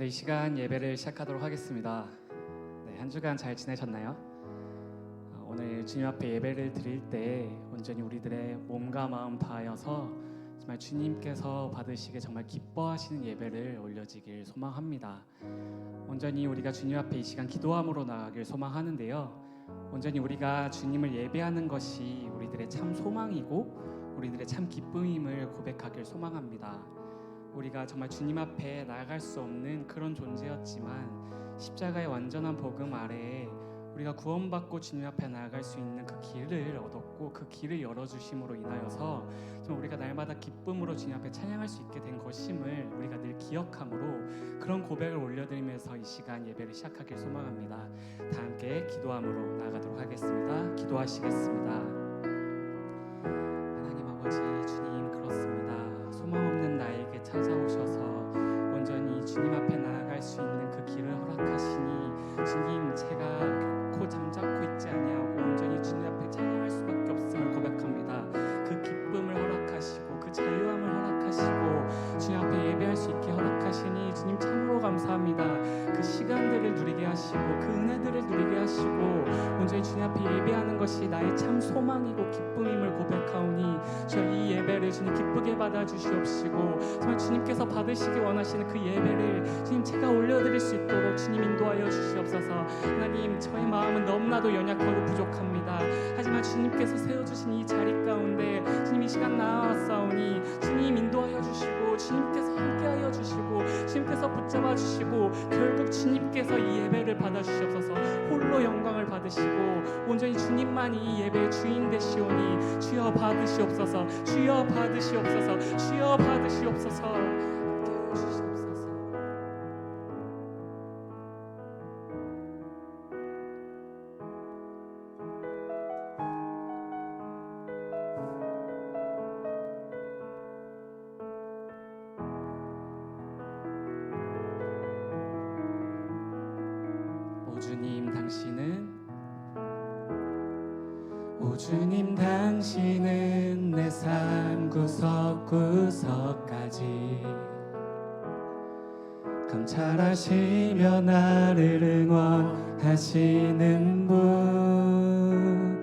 네, 이 시간 예배를 시작하도록 하겠습니다. 네, 한 주간 잘 지내셨나요? 오늘 주님 앞에 예배를 드릴 때 온전히 우리들의 몸과 마음 다하여서 정말 주님께서 받으시기에 정말 기뻐하시는 예배를 올려지길 소망합니다. 온전히 우리가 주님 앞에 이 시간 기도함으로 나아가길 소망하는데요, 온전히 우리가 주님을 예배하는 것이 우리들의 참 소망이고 우리들의 참 기쁨임을 고백하길 소망합니다. 우리가 정말 주님 앞에 나아갈 수 없는 그런 존재였지만 십자가의 완전한 복음 아래에 우리가 구원받고 주님 앞에 나아갈 수 있는 그 길을 얻었고 그 길을 열어주심으로 인하여서 정말 우리가 날마다 기쁨으로 주님 앞에 찬양할 수 있게 된 것임을 우리가 늘 기억함으로 그런 고백을 올려드리면서 이 시간 예배를 시작하길 소망합니다. 다 함께 기도함으로 나아가도록 하겠습니다. 기도하시겠습니다. 하나님 아버지, 주님 그렇습니다. 소망 없는 나에게 찾아오셔서 온전히 주님 앞에 나아갈 수 있는 그 길을 허락하시니 주님, 제가 결코 잠자코 있지 아니하고 온전히 주님 앞에 찬양할 수밖에 없음을 고백합니다. 그 기쁨을 허락하시고 그 자유함을 허락하시고 주님 앞에 예배할 수 있게 허락하시니 주님 참으로 감사합니다. 그 시간들을 누리게 하시고 그 은혜들을 누리게 하시고 온전히 주님 앞에 예배하는 것이 나의 참 소망이고 기쁨임을 고백하오니 주여, 이 예배를 주님 기쁘게 받아주시옵시고 정말 주님께서 받으시기 원하시는 그 예배를 주님 제가 올려드릴 수 있도록 주님 인도하여 주시옵소서. 하나님, 저의 마음은 너무나도 연약하고 부족합니다. 하지만 주님께서 세워주신 이 자리 가운데 주님 이 시간 나아왔사오니 주님 인도하여 주시고 주님께서 함께하여 주시고 주님께서 붙잡아 주시고 결국 주님께서 이 예배를 받아주시옵소서. 홀로 영광을 받으시고 온전히 주님만이 이 예배의 주인 되시오니 주여 받으시옵소서. 주여 받으시옵소서. 주여 받으시옵소서. 함께하여 주시옵소서. 오 주님, 당신은 내 삶 구석구석까지 감찰하시며 나를 응원하시는 분,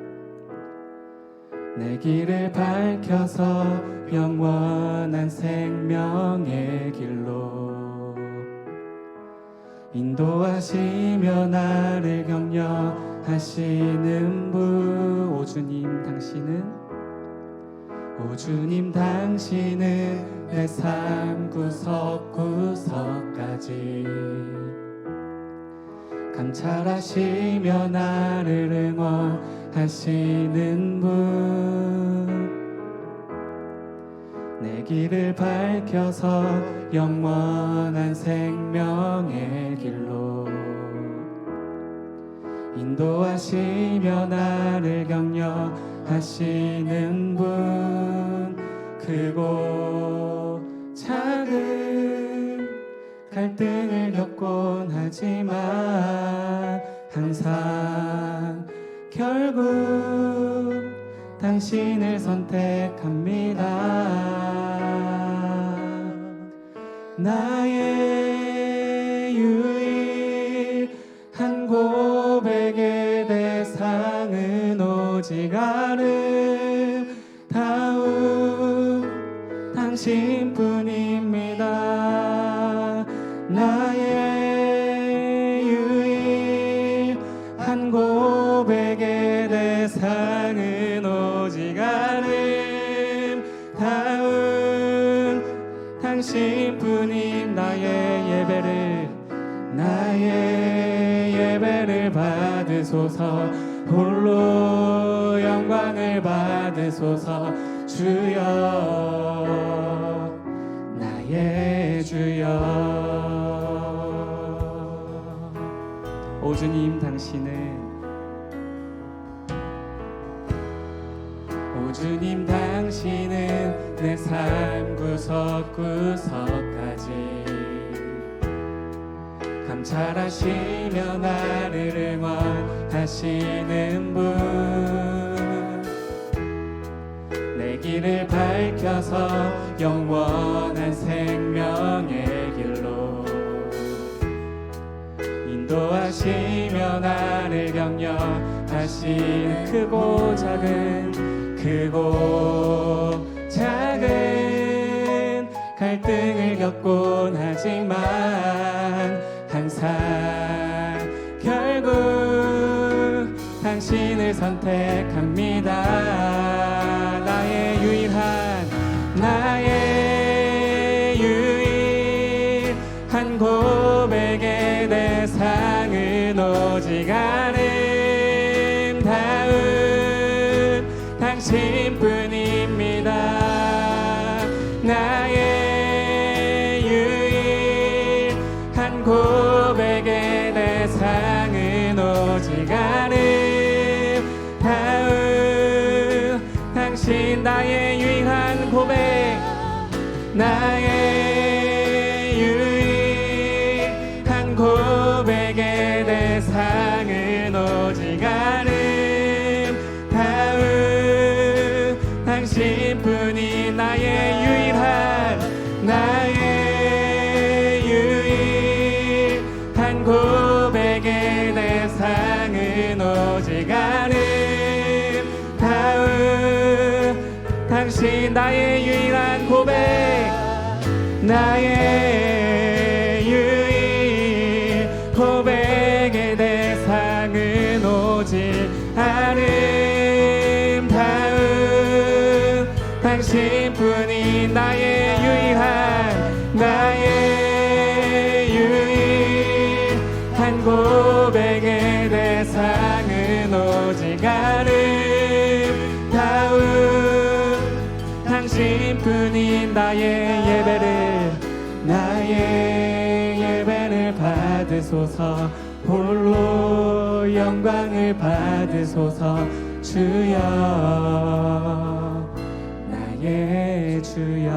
내 길을 밝혀서 영원한 생명의 길로 인도하시며 나를 격려하시는 분, 오 주님, 당신은 내 삶 구석구석까지 감찰하시며 나를 응원하시는 분, 내 길을 밝혀서 영원한 생명의 길로 인도하시며 나를 격려하시는 분, 크고 작은 갈등을 겪곤 하지만 항상 결국 당신을 선택합니다. 나의 유일한 고백의 대상은 오직 아름다운 당신뿐입니다. 나의 유일한 고백의 대상은 오직 아름다운 당신뿐임. 나의 예배를 받으소서. 홀로 영광을 받으소서. 주여, 나의 주여. 오 주님, 당신은 내 삶 구석구석까지 감찰하시며 나를 응원하시는 분, 내 길을 밝혀서 영원한 생명의 길로 인도하시며 나를 격려하신 크고 작은 갈등을 겪곤 하지만 항상 결국 당신을 선택합니다. 나의 유일한 고백의 대상은 오직 아름다운 당신뿐입니다. 나의 유일한 고백의 대상은 오직 아름다운 당신. 나의 유일한 고백, 나의 유일한 고백의 대상은 오직 아름다운 당신뿐이. 나의 유일한 고백의 대상은 오직 아름다운 당신. 나의 유일한 고백, 나의 유일 고백의 대상은 오직 아름다운 당신뿐이. 나의 유일한 고백의 대상은 오직 아름다운 당신뿐인. 나의 예배를 받으소서. 홀로 영광을 받으소서. 주여, 나의 주여.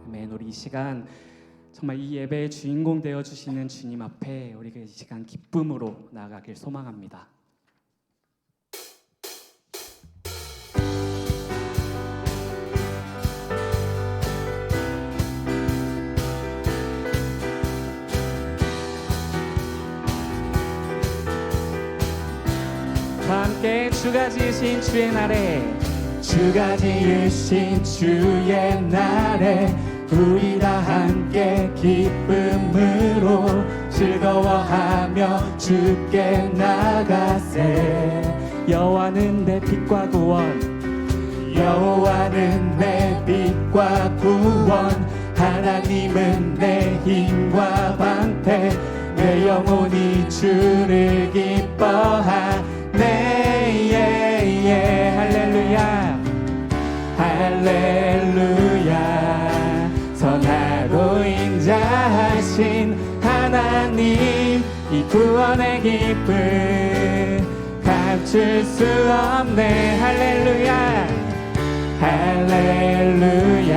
아멘. 우리 이 시간 정말 이 예배의 주인공 되어주시는 주님 앞에 우리가 이 시간 기쁨으로 나아가길 소망합니다. 함께 주가 지으신 주의 날에, 주가 지으신 주의 날에 우리 다 함께 기쁨으로 즐거워하며 주께 나가세. 여호와는 내 빛과 구원, 여호와는 내 빛과 구원, 하나님은 내 힘과 방패, 내 영혼이 주를 기뻐하네. 할렐루야, 할렐루야. 선하고 인자하신 하나님, 이 구원의 기쁨 감출 수 없네. 할렐루야, 할렐루야.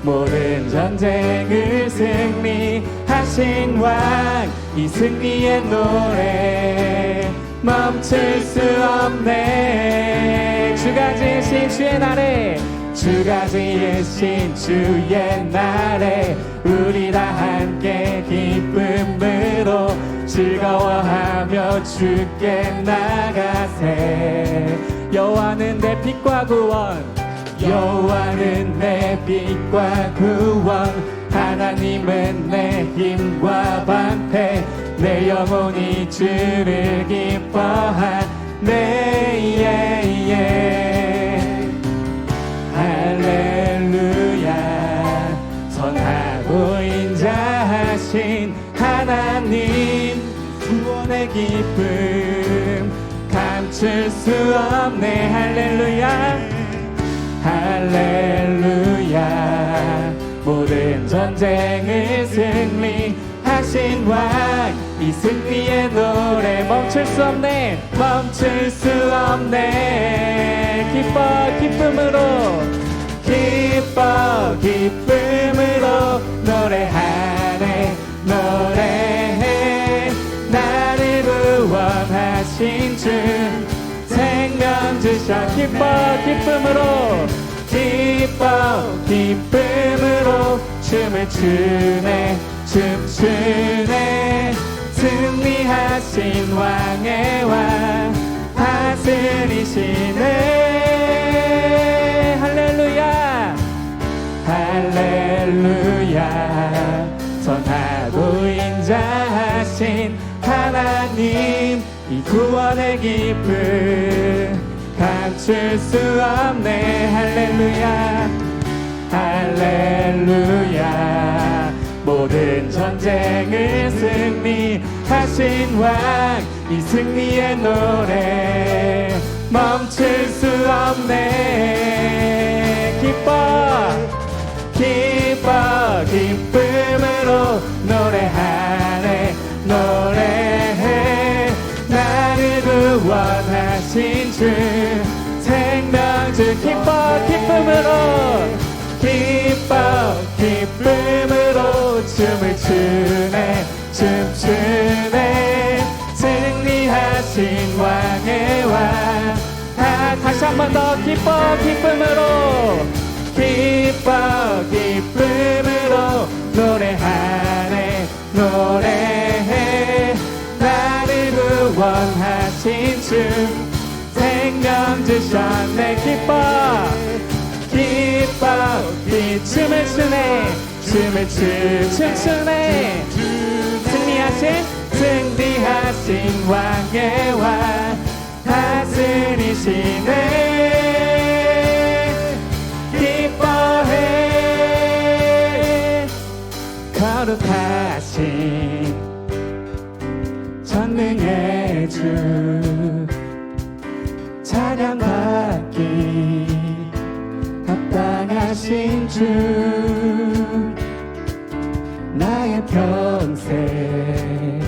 모든 전쟁을 승리하신 왕, 이 승리의 노래 멈출 수 없네. 주가 지으신 주의 날에, 주가 지으신 주의 날에 우리 다 함께 기쁨으로 즐거워하며 주께 나가세. 여호와는 내 빛과 구원, 여호와는 내 빛과 구원, 하나님은 내 힘과 방패, 내 영혼이 주를 기뻐하네. 할렐루야. 선하고 인자하신 하나님, 구원의 기쁨 감출 수 없네. 할렐루야, 할렐루야. 모든 전쟁을 승리하신 왕, 이 승리의 노래 멈출 수 없네. 멈출 수 없네. 기쁨으로 노래하네. 노래해. 나를 구원하신 주, 생명 주셔. 기쁨으로 춤을 추네 춤추네 승리하신 왕의 왕 다스리시네 할렐루야 할렐루야 선하고 인자하신 하나님 이 구원의 기쁨 감출 수 없네 할렐루야 할렐루야 모든 전쟁을 승리하신 왕 이 승리의 노래 멈출 수 없네 기뻐 기뻐 기쁨으로 노래하네 노래해 나를 구원하신 주 생명주 기뻐 기쁨으로 기뻐 기쁨으로 춤을 추네 춤추네 승리하신 왕의 왕 다시 한 번 더 기뻐 기쁨으로 기뻐 기쁨으로 노래하네 노래해 나를 구원하신 주 생명 주셨네 기뻐 기뻐 춤을 추네 춤을 춤추네 승리하신 왕의 왕 다스리시네 기뻐해 거룩하신 전능의 주 찬양받기 합당하신 주 나의 평생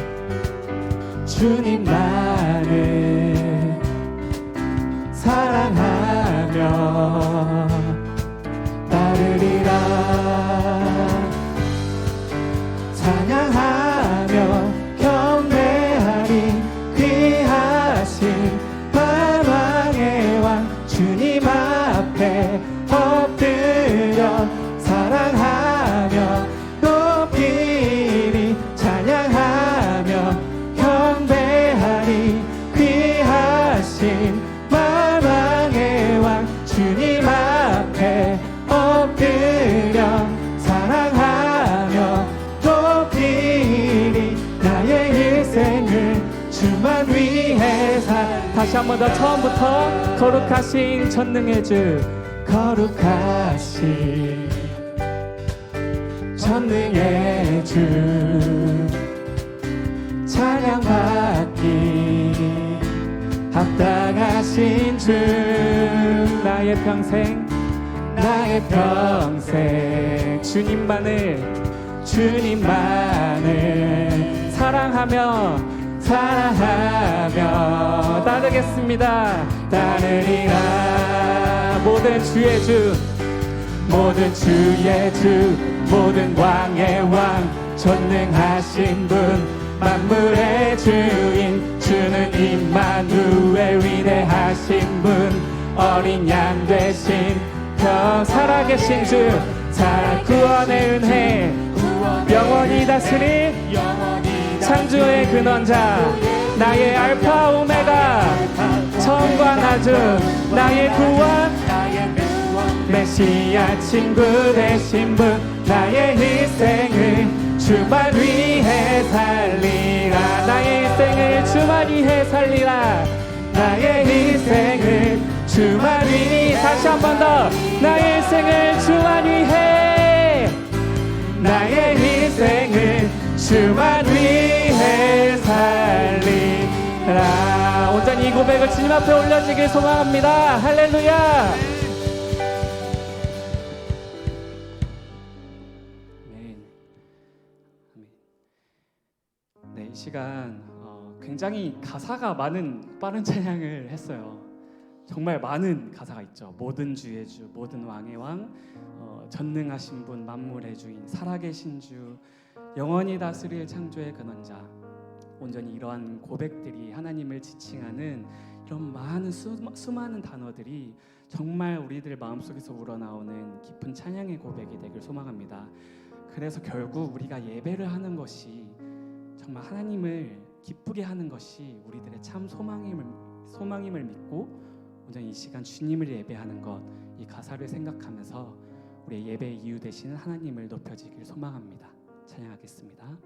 주님만을 사랑하며 따르리라 찬양하며 경배하리 귀하신 만왕의 왕 주님 앞에 엎드려 사랑하며 높이리 찬양하며 경배하리 귀하신 만왕의 왕 주님 앞에 엎드려 사랑하며 높이리 나의 일생을 주만 위해 다시 한 번 더 처음부터 거룩하신 전능의 주 거룩하신 전능의 주 찬양받기 합당하신 주 나의 평생 주님만을 사랑하며 따르겠습니다 따르리라 모든 주의 주 모든 왕의 왕 전능하신 분 만물의 주인 주는 임마누엘 위대하신 분 어린 양 되신 살아계신 주 구원의 은혜 영원히 다스릴 창조의 근원자 나의 알파 오메가 처음과 나중 나의 구원 메시아 친구 되신 분 나의 일생을 주만 위해 살리라 나의 일생을 주만 위해 살리라 나의 일생을 주만 위해 다시 한 번 더 나의 일생을 주만 위해 나의 일생을 주만 위해 살리라 온전히 이 고백을 주님 앞에 올려지길 소망합니다 할렐루야 네, 이 시간 굉장히 가사가 많은 빠른 찬양을 했어요. 정말 많은 가사가 있죠. 모든 주의 주, 모든 왕의 왕, 전능하신 분, 만물의 주인, 살아계신 주, 영원히 다스릴 창조의 근원자. 온전히 이러한 고백들이 하나님을 지칭하는 이런 많은 수많은 단어들이 정말 우리들 마음속에서 우러나오는 깊은 찬양의 고백이 되길 소망합니다. 그래서 결국 우리가 예배를 하는 것이 정말 하나님을 기쁘게 하는 것이 우리들의 참 소망임을 믿고 온전히 이 시간 주님을 예배하는 것, 이 가사를 생각하면서 우리의 예배의 이유 되시는 하나님을 높여지길 소망합니다. 찬양하겠습니다.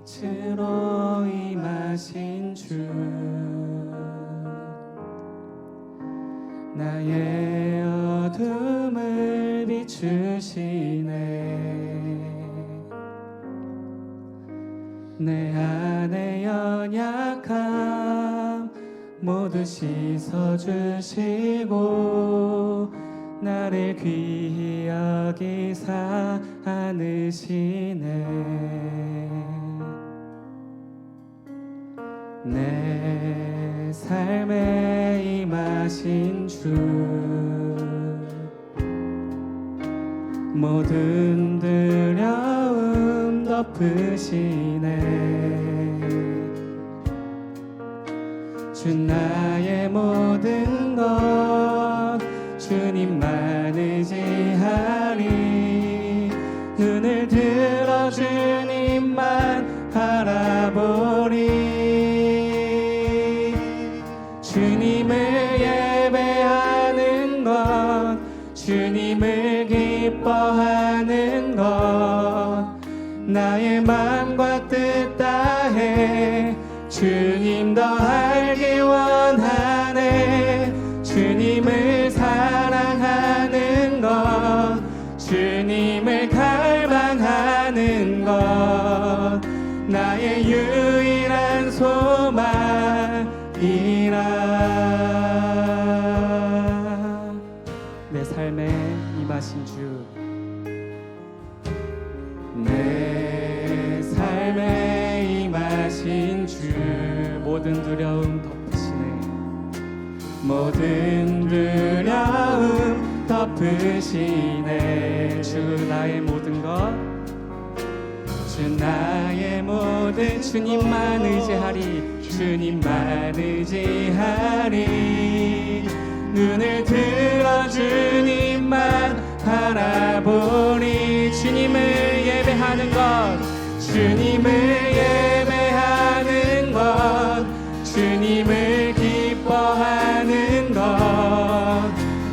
빛으로 임하신 주, 나의 어둠을 비추시네. 내 안의 연약함 모두 씻어주시고 나를 귀히 여기사 안으시네. 내 삶에 임하신 주, 모든 두려움 덮으시네. 주 나의 모든 것 주님만 의지하리. 눈을 들어 주님만 바라보리. 주님을 예배하는 것, 주님을 기뻐하는 것, 나의 마음과 뜻 다해 주님 더 알기 원하네. 주님을 사랑하는 것, 주님을 갈망하는 것, 나의 유일한 소망이라. 내 삶에 임하신 주, 내 삶에 임하신 주, 모든 두려움 덮으시네. 모든 두려움 덮으시네. 주 나의 모든 것, 주 나의 모든, 주님만 의지하리. 주님만 의지하리. 눈을 들어 주님만 바라보리. 주님을 예배하는 것, 주님을 예배하는 것, 주님을 기뻐하는 것,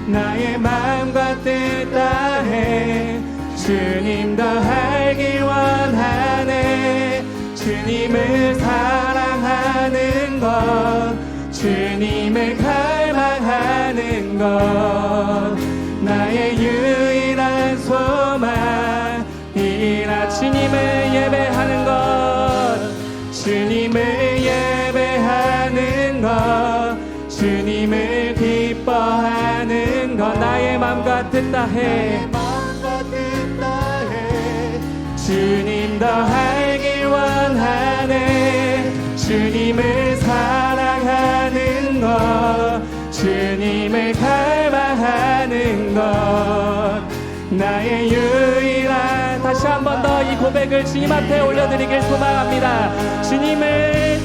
나의 마음과 뜻 다해 주님 더 알기 원하네. 주님을 사랑하는 것, 주님을 갈망하는 것, 나의 유일한 소망이라. 주님을 예배하는 것, 주님을 예배하는 것, 주님을 기뻐하는 것, 나의 마음과 뜻 다해 주님 더 알기 원하네. 주님을 사랑하는 것, 주님을 갈망하는 것, 나의 유일한. 다시 한 번 더 이 고백을 주님 앞에 올려드리길 소망합니다. 주님을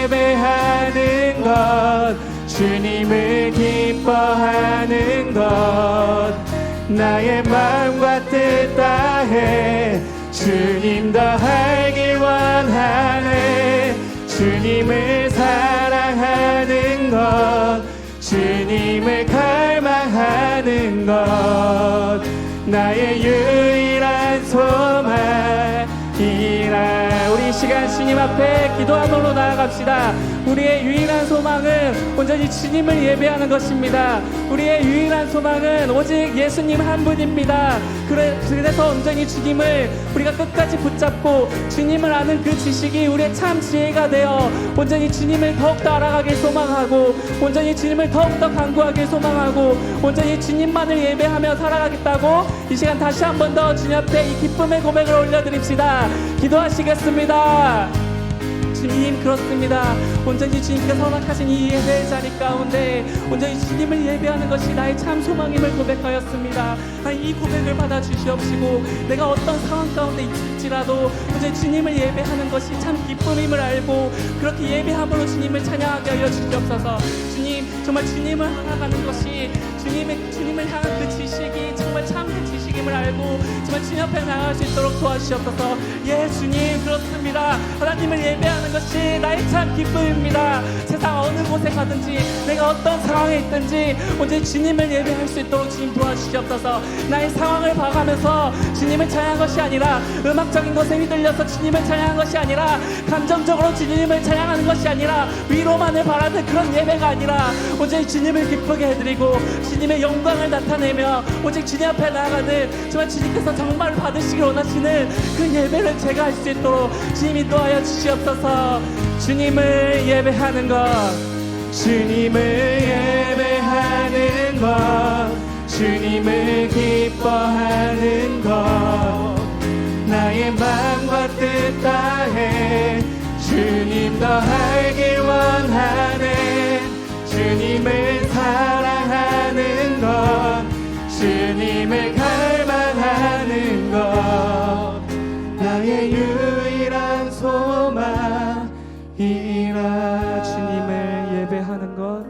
예배하는 것, 주님을 기뻐하는 것, 나의 마음과 뜻 다해 주님 더 알기 원하네. 주님을 사랑하는 것, 주님을 갈망하는 것, 나의 유일한 소망이라. 우리 이 시간 주님 앞에 기도함으로 나아갑시다. 우리의 유일한 소망은 온전히 주님을 예배하는 것입니다. 우리의 유일한 소망은 오직 예수님 한 분입니다. 그래서 온전히 주님을 우리가 끝까지 붙잡고 주님을 아는 그 지식이 우리의 참 지혜가 되어 온전히 주님을 더욱더 알아가길 소망하고, 온전히 주님을 더욱더 간구하길 소망하고, 온전히 주님만을 예배하며 살아가겠다고 이 시간 다시 한 번 더 주님 앞에 이 기쁨의 고백을 올려드립시다. 기도하시겠습니다. 주님 그렇습니다. 온전히 주님께서 허락하신 이 예배의 자리 가운데 온전히 주님을 예배하는 것이 나의 참 소망임을 고백하였습니다. 이 고백을 받아 주시옵시고 내가 어떤 상황 가운데 있을지라도 온전히 주님을 예배하는 것이 참 기쁨임을 알고 그렇게 예배함으로 주님을 찬양하게 하여 주시옵소서. 주님 정말 주님을 알아가는 것이 주님을 향한 그 지식이 정말 참된 지식임을 알고 정말 주님 앞에 나아갈 수 있도록 도와주시옵소서. 예 주님 그렇습니다. 하나님을 예배하는 것이 나의 참 기쁨입니다. 세상 어느 곳에 가든지 내가 어떤 상황에 있든지 온전히 주님을 예배할 수 있도록 주님 도와주시옵소서. 나의 상황을 봐가면서 주님을 찬양한 것이 아니라 음악적인 것에 휘둘려서 주님을 찬양한 것이 아니라 감정적으로 주님을 찬양하는 것이 아니라 위로만을 바라는 그런 예배가 아니라 오직 주님을 기쁘게 해드리고 주님의 영광을 나타내며 오직 주님 앞에 나아가는 정말 주님께서 정말 받으시길 원하시는 그 예배를 제가 할 수 있도록 주님 인도하여 주시옵소서. 주님을 예배하는 것 주님을 예배하는 것 주님을 기뻐하는 것 나의 마음과 뜻 다해 주님 더 알길 원하네 주님을 사랑하는 것 주님을 갈망하는 것 나의 유일한 소망이라. 주님을 예배하는 것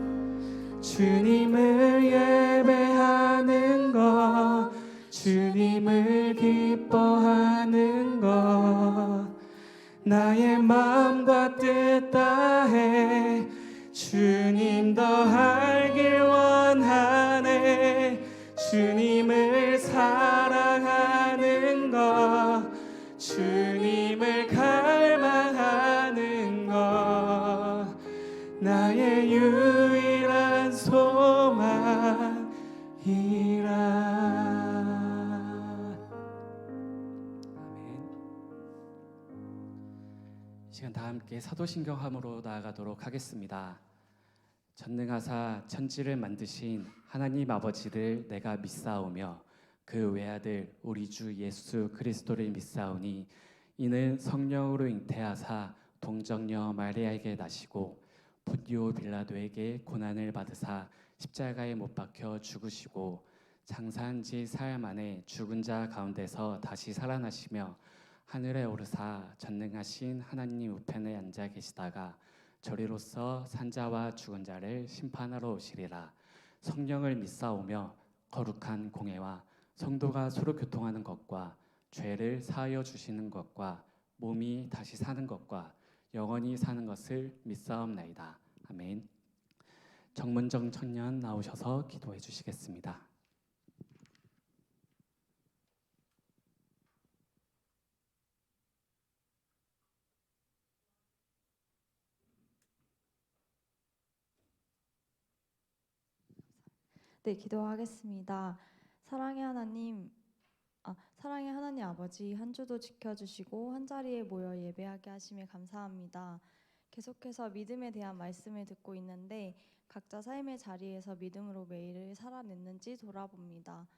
주님을 예배하는 것 주님을 기뻐하는 것 나의 마음과 뜻 다해 주님 더 알길 원하네 주님을 사랑하는 것 주님을 갈망하는 것 나의 유일한 소망이라. 아멘. 이 시간 다 함께 사도신경함으로 나아가도록 하겠습니다. 전능하사 천지를 만드신 하나님 아버지를 내가 믿사오며 그 외아들 우리 주 예수 그리스도를 믿사오니 이는 성령으로 잉태하사 동정녀 마리아에게 나시고 본디오 빌라도에게 고난을 받으사 십자가에 못 박혀 죽으시고 장사한 지 사흘 만에 죽은 자 가운데서 다시 살아나시며 하늘에 오르사 전능하신 하나님 우편에 앉아 계시다가 저리로서 산자와 죽은 자를 심판하러 오시리라. 성령을 믿사오며 거룩한 공회와 성도가 서로 교통하는 것과 죄를 사하여 주시는 것과 몸이 다시 사는 것과 영원히 사는 것을 믿사옵나이다. 아멘. 정문정 청년 나오셔서 기도해 주시겠습니다. 네, 기도하겠습니다. 사랑의 하나님, 사랑의 하나님 아버지, 한 주도 지켜주시고 한 자리에 모여 예배하게 하심에 감사합니다. 계속해서 믿음에 대한 말씀을 듣고 있는데 각자 삶의 자리에서 믿음으로 매일을 살아냈는지 돌아봅니다.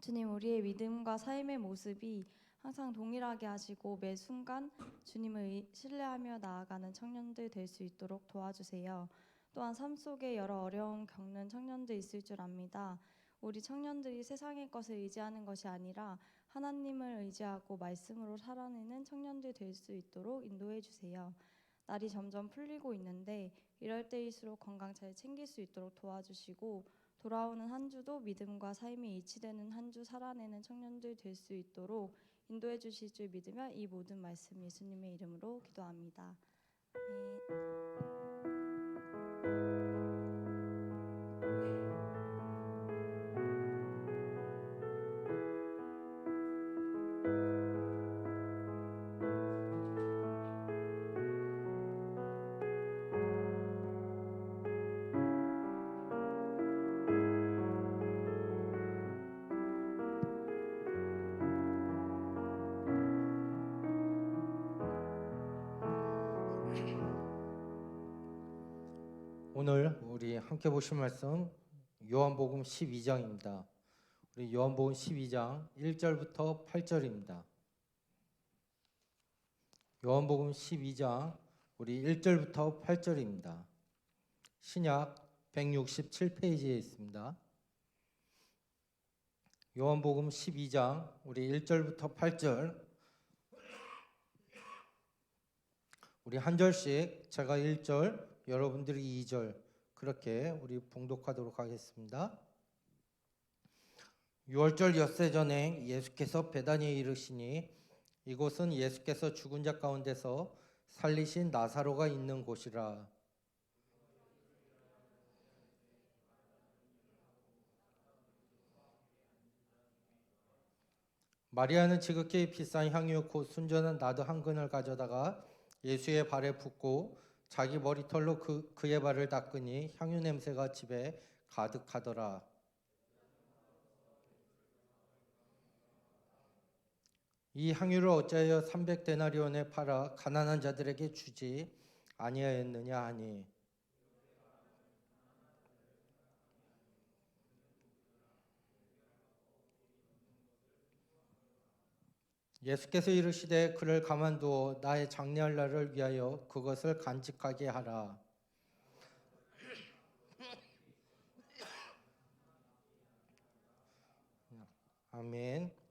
주님, 우리의 믿음과 삶의 모습이 항상 동일하게 하시고 매 순간 주님을 신뢰하며 나아가는 청년들 될 수 있도록 도와주세요. 또한 삶 속에 여러 어려움 겪는 청년들 있을 줄 압니다. 우리 청년들이 세상의 것을 의지하는 것이 아니라 하나님을 의지하고 말씀으로 살아내는 청년들 될 수 있도록 인도해 주세요. 날이 점점 풀리고 있는데 이럴 때일수록 건강 잘 챙길 수 있도록 도와주시고 돌아오는 한 주도 믿음과 삶이 일치되는 한 주 살아내는 청년들 될 수 있도록 인도해 주실 줄 믿으며 이 모든 말씀 예수님의 이름으로 기도합니다. 오늘 우리 함께 보실 말씀 요한복음 12장입니다. 우리 요한복음 12장 1절부터 8절입니다. 요한복음 12장 우리 1절부터 8절입니다. 신약 167페이지에 있습니다. 요한복음 12장 우리 1절부터 8절 우리 한 절씩 제가 1절 여러분들이 2절 그렇게 우리 봉독하도록 하겠습니다. 6월절 엿새 전에 예수께서 베다니에 이르시니 이곳은 예수께서 죽은 자 가운데서 살리신 나사로가 있는 곳이라. 마리아는 지극히 비싼 향유 곧 순전한 나드 한 근을 가져다가 예수의 발에 붓고 자기 머리털로 그의 발을 닦으니 향유 냄새가 집에 가득하더라. 이 향유를 어찌하여 300데나리온에 팔아 가난한 자들에게 주지 아니하였느냐 하니 예수께서 이르시되 그를 가만두어 나의 장례할 날을 위하여 그것을 간직하게 하라. 아멘.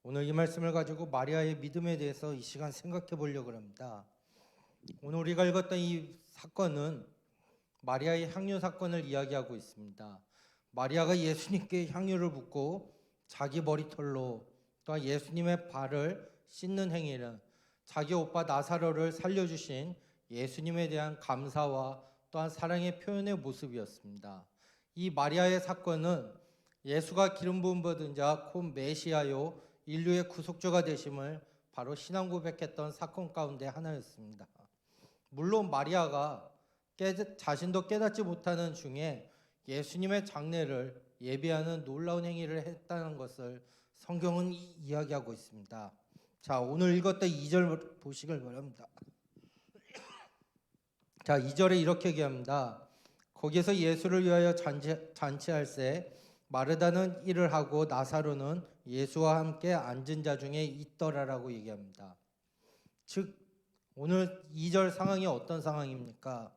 오늘 이 말씀을 가지고 마리아의 믿음에 대해서 이 시간 생각해 보려고 합니다. 오늘 우리가 읽었던 이 사건은 마리아의 향유 사건을 이야기하고 있습니다. 마리아가 예수님께 향유를 붓고 자기 머리털로 또한 예수님의 발을 씻는 행위는 자기 오빠 나사로를 살려주신 예수님에 대한 감사와 또한 사랑의 표현의 모습이었습니다. 이 마리아의 사건은 예수가 기름 부음 받은 자 곧 메시아요 인류의 구속주가 되심을 바로 신앙 고백했던 사건 가운데 하나였습니다. 물론 마리아가 자신도 깨닫지 못하는 중에 예수님의 장례를 예비하는 놀라운 행위를 했다는 것을 성경은 이야기하고 있습니다. 자, 오늘 읽었던 2절 보시길 바랍니다. 자, 2절에 이렇게 얘기합니다. 거기서 예수를 위하여 잔치할세 마르다는 일을 하고 나사로는 예수와 함께 앉은 자 중에 있더라라고 얘기합니다. 즉 오늘 2절 상황이 어떤 상황입니까?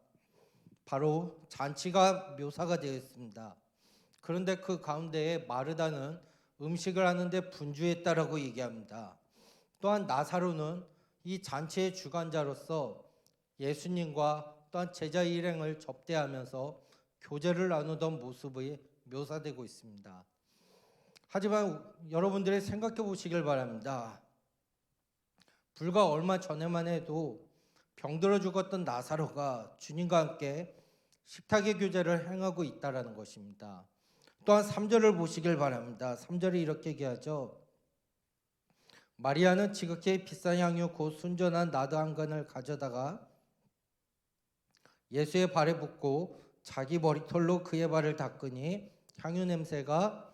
바로 잔치가 묘사가 되어 있습니다. 그런데 그 가운데에 마르다는 음식을 하는데 분주했다라고 얘기합니다. 또한 나사로는 이 잔치의 주관자로서 예수님과 또한 제자 일행을 접대하면서 교제를 나누던 모습이 묘사되고 있습니다. 하지만 여러분들이 생각해 보시길 바랍니다. 불과 얼마 전에만 해도 병들어 죽었던 나사로가 주님과 함께 식탁의 교제를 행하고 있다라는 것입니다. 또한 3절을 보시길 바랍니다. 3절이 이렇게 얘기하죠. 마리아는 지극히 비싼 향유 곧 순전한 나드 한 근을 가져다가 예수의 발에 붓고 자기 머리털로 그의 발을 닦으니 향유 냄새가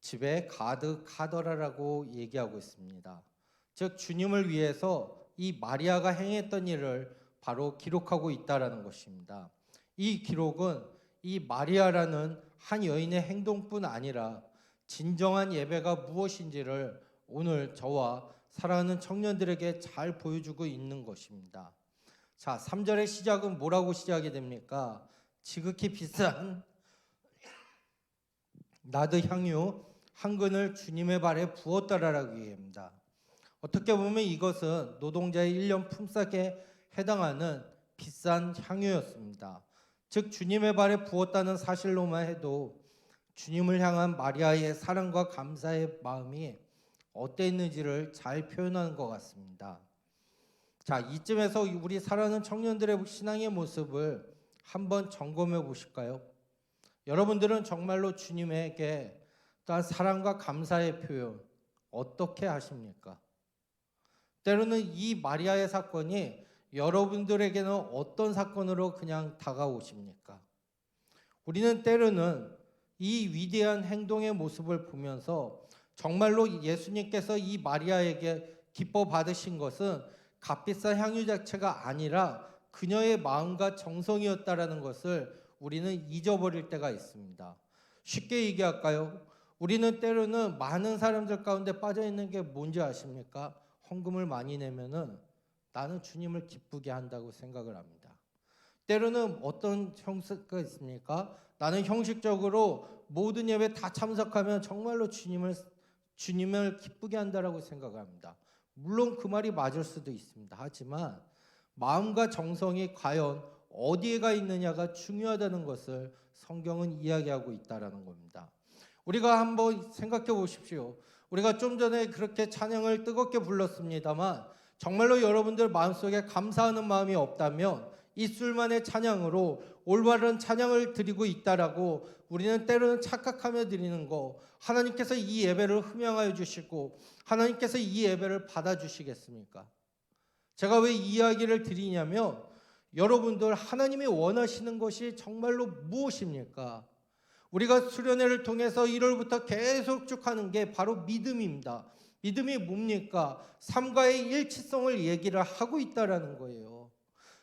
집에 가득하더라라고 얘기하고 있습니다. 즉 주님을 위해서 이 마리아가 행했던 일을 바로 기록하고 있다라는 것입니다. 이 기록은 이 마리아라는 한 여인의 행동뿐 아니라 진정한 예배가 무엇인지를 오늘 저와 사랑하는 청년들에게 잘 보여주고 있는 것입니다. 자, 3절의 시작은 뭐라고 시작이 됩니까? 지극히 비싼 나드 향유 한 근을 주님의 발에 부었다라고 얘기합니다. 어떻게 보면 이것은 노동자의 1년 품삯에 해당하는 비싼 향유였습니다. 즉 주님의 발에 부었다는 사실로만 해도 주님을 향한 마리아의 사랑과 감사의 마음이 어땠는지를 잘 표현하는 것 같습니다. 자, 이쯤에서 우리 사랑하는 청년들의 신앙의 모습을 한번 점검해 보실까요? 여러분들은 정말로 주님에게 또한 사랑과 감사의 표현 어떻게 하십니까? 때로는 이 마리아의 사건이 여러분들에게는 어떤 사건으로 그냥 다가오십니까? 우리는 때로는 이 위대한 행동의 모습을 보면서 정말로 예수님께서 이 마리아에게 기뻐 받으신 것은 값비싼 향유 자체가 아니라 그녀의 마음과 정성이었다라는 것을 우리는 잊어버릴 때가 있습니다. 쉽게 얘기할까요? 우리는 때로는 많은 사람들 가운데 빠져 있는 게 뭔지 아십니까? 헌금을 많이 내면은 나는 주님을 기쁘게 한다고 생각을 합니다. 때로는 어떤 형식가 있습니까? 나는 형식적으로 모든 예배 다 참석하면 정말로 주님을 기쁘게 한다라고 생각을 합니다. 물론 그 말이 맞을 수도 있습니다. 하지만 마음과 정성이 과연 어디에가 있느냐가 중요하다는 것을 성경은 이야기하고 있다라는 겁니다. 우리가 한번 생각해 보십시오. 우리가 좀 전에 그렇게 찬양을 뜨겁게 불렀습니다만 정말로 여러분들 마음속에 감사하는 마음이 없다면 입술만의 찬양으로 올바른 찬양을 드리고 있다라고 우리는 때로는 착각하며 드리는 거, 하나님께서 이 예배를 흠양하여 주시고 하나님께서 이 예배를 받아주시겠습니까? 제가 왜 이 이야기를 드리냐면 여러분들 하나님이 원하시는 것이 정말로 무엇입니까? 우리가 수련회를 통해서 1월부터 계속 쭉 하는 게 바로 믿음입니다. 믿음이 뭡니까? 삶과의 일치성을 얘기를 하고 있다라는 거예요.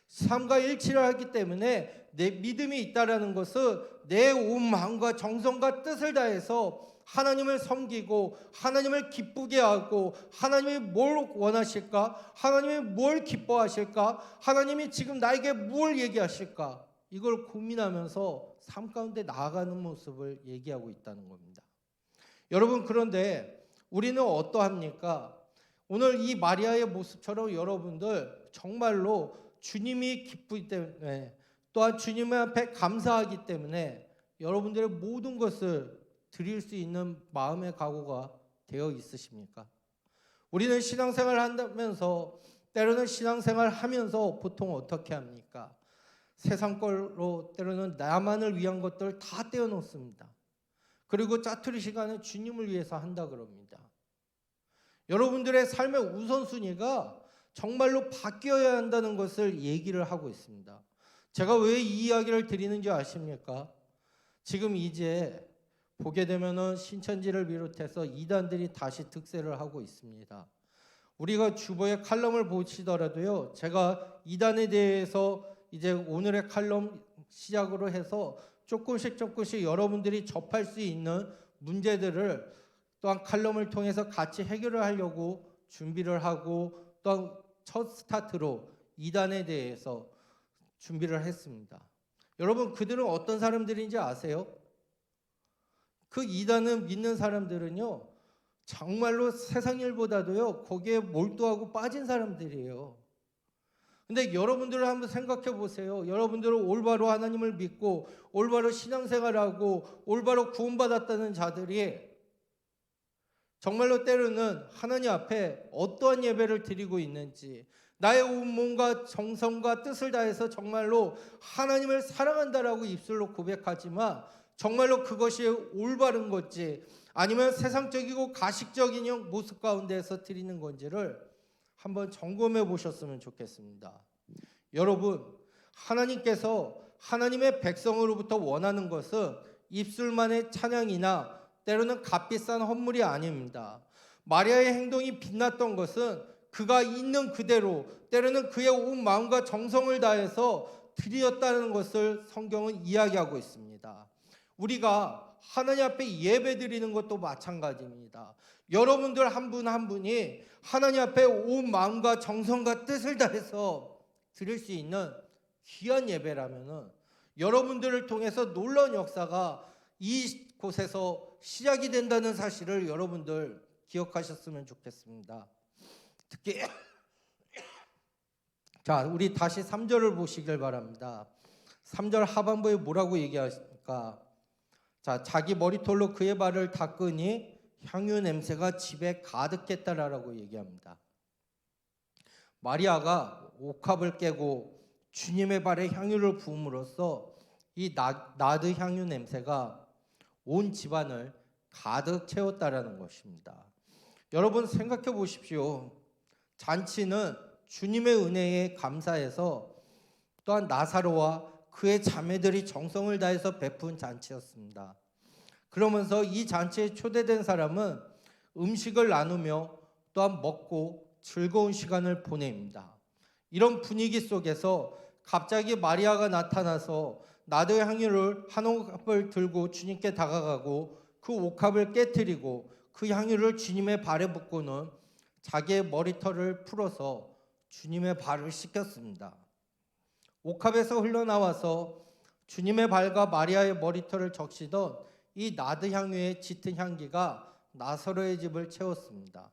삶과 일치를 하기 때문에 내 믿음이 있다라는 것은 내 온 마음과 정성과 뜻을 다해서 하나님을 섬기고 하나님을 기쁘게 하고 하나님이 뭘 원하실까? 하나님이 뭘 기뻐하실까? 하나님이 지금 나에게 뭘 얘기하실까? 이걸 고민하면서 삶 가운데 나아가는 모습을 얘기하고 있다는 겁니다. 여러분, 그런데 우리는 어떠합니까? 오늘 이 마리아의 모습처럼 여러분들 정말로 주님이 기쁘기 때문에 또한 주님 앞에 감사하기 때문에 여러분들의 모든 것을 드릴 수 있는 마음의 각오가 되어 있으십니까? 우리는 신앙생활 한다면서 때로는 신앙생활 하면서 보통 어떻게 합니까? 세상 걸로 때로는 나만을 위한 것들을 다 떼어놓습니다. 그리고 짜투리 시간에 주님을 위해서 한다 그럽니다. 여러분들의 삶의 우선순위가 정말로 바뀌어야 한다는 것을 얘기를 하고 있습니다. 제가 왜 이 이야기를 드리는지 아십니까? 지금 이제 보게 되면은 신천지를 비롯해서 이단들이 다시 득세를 하고 있습니다. 우리가 주보의 칼럼을 보시더라도요, 제가 이단에 대해서 이제 오늘의 칼럼 시작으로 해서 조금씩 여러분들이 접할 수 있는 문제들을 또한 칼럼을 통해서 같이 해결을 하려고 준비를 하고 또한 첫 스타트로 이단에 대해서 준비를 했습니다. 여러분, 그들은 어떤 사람들인지 아세요? 그 이단을 믿는 사람들은요, 정말로 세상 일보다도요 거기에 몰두하고 빠진 사람들이에요. 근데 여러분들을 한번 생각해 보세요. 여러분들은 올바로 하나님을 믿고 올바로 신앙생활하고 올바로 구원받았다는 자들이 정말로 때로는 하나님 앞에 어떠한 예배를 드리고 있는지, 나의 온 몸과 정성과 뜻을 다해서 정말로 하나님을 사랑한다라고 입술로 고백하지만 정말로 그것이 올바른 건지 아니면 세상적이고 가식적인 모습 가운데에서 드리는 건지를 한번 점검해 보셨으면 좋겠습니다. 여러분, 하나님께서 하나님의 백성으로부터 원하는 것은 입술만의 찬양이나 때로는 값비싼 헌물이 아닙니다. 마리아의 행동이 빛났던 것은 그가 있는 그대로 때로는 그의 온 마음과 정성을 다해서 드렸다는 것을 성경은 이야기하고 있습니다. 우리가 하나님 앞에 예배 드리는 것도 마찬가지입니다. 여러분들 한 분 한 분이 하나님 앞에 온 마음과 정성과 뜻을 다해서 드릴 수 있는 귀한 예배라면은 여러분들을 통해서 놀라운 역사가 이곳에서 시작이 된다는 사실을 여러분들 기억하셨으면 좋겠습니다. 특히 자, 우리 다시 3절을 보시길 바랍니다. 3절 하반부에 뭐라고 얘기하실까? 자, 자기 머리털로 그의 발을 닦으니 향유 냄새가 집에 가득했다라고 얘기합니다. 마리아가 옥합을 깨고 주님의 발에 향유를 부음으로써 이 나드 향유 냄새가 온 집안을 가득 채웠다라는 것입니다. 여러분, 생각해 보십시오. 잔치는 주님의 은혜에 감사해서 또한 나사로와 그의 자매들이 정성을 다해서 베푼 잔치였습니다. 그러면서 이 잔치에 초대된 사람은 음식을 나누며 또한 먹고 즐거운 시간을 보냅니다. 이런 분위기 속에서 갑자기 마리아가 나타나서 나드 향유를 한 옥합을 들고 주님께 다가가고 그 옥합을 깨뜨리고 그 향유를 주님의 발에 붓고는 자기의 머리털을 풀어서 주님의 발을 씻겼습니다. 옥합에서 흘러나와서 주님의 발과 마리아의 머리털을 적시던 이 나드 향유의 짙은 향기가 나사로의 집을 채웠습니다.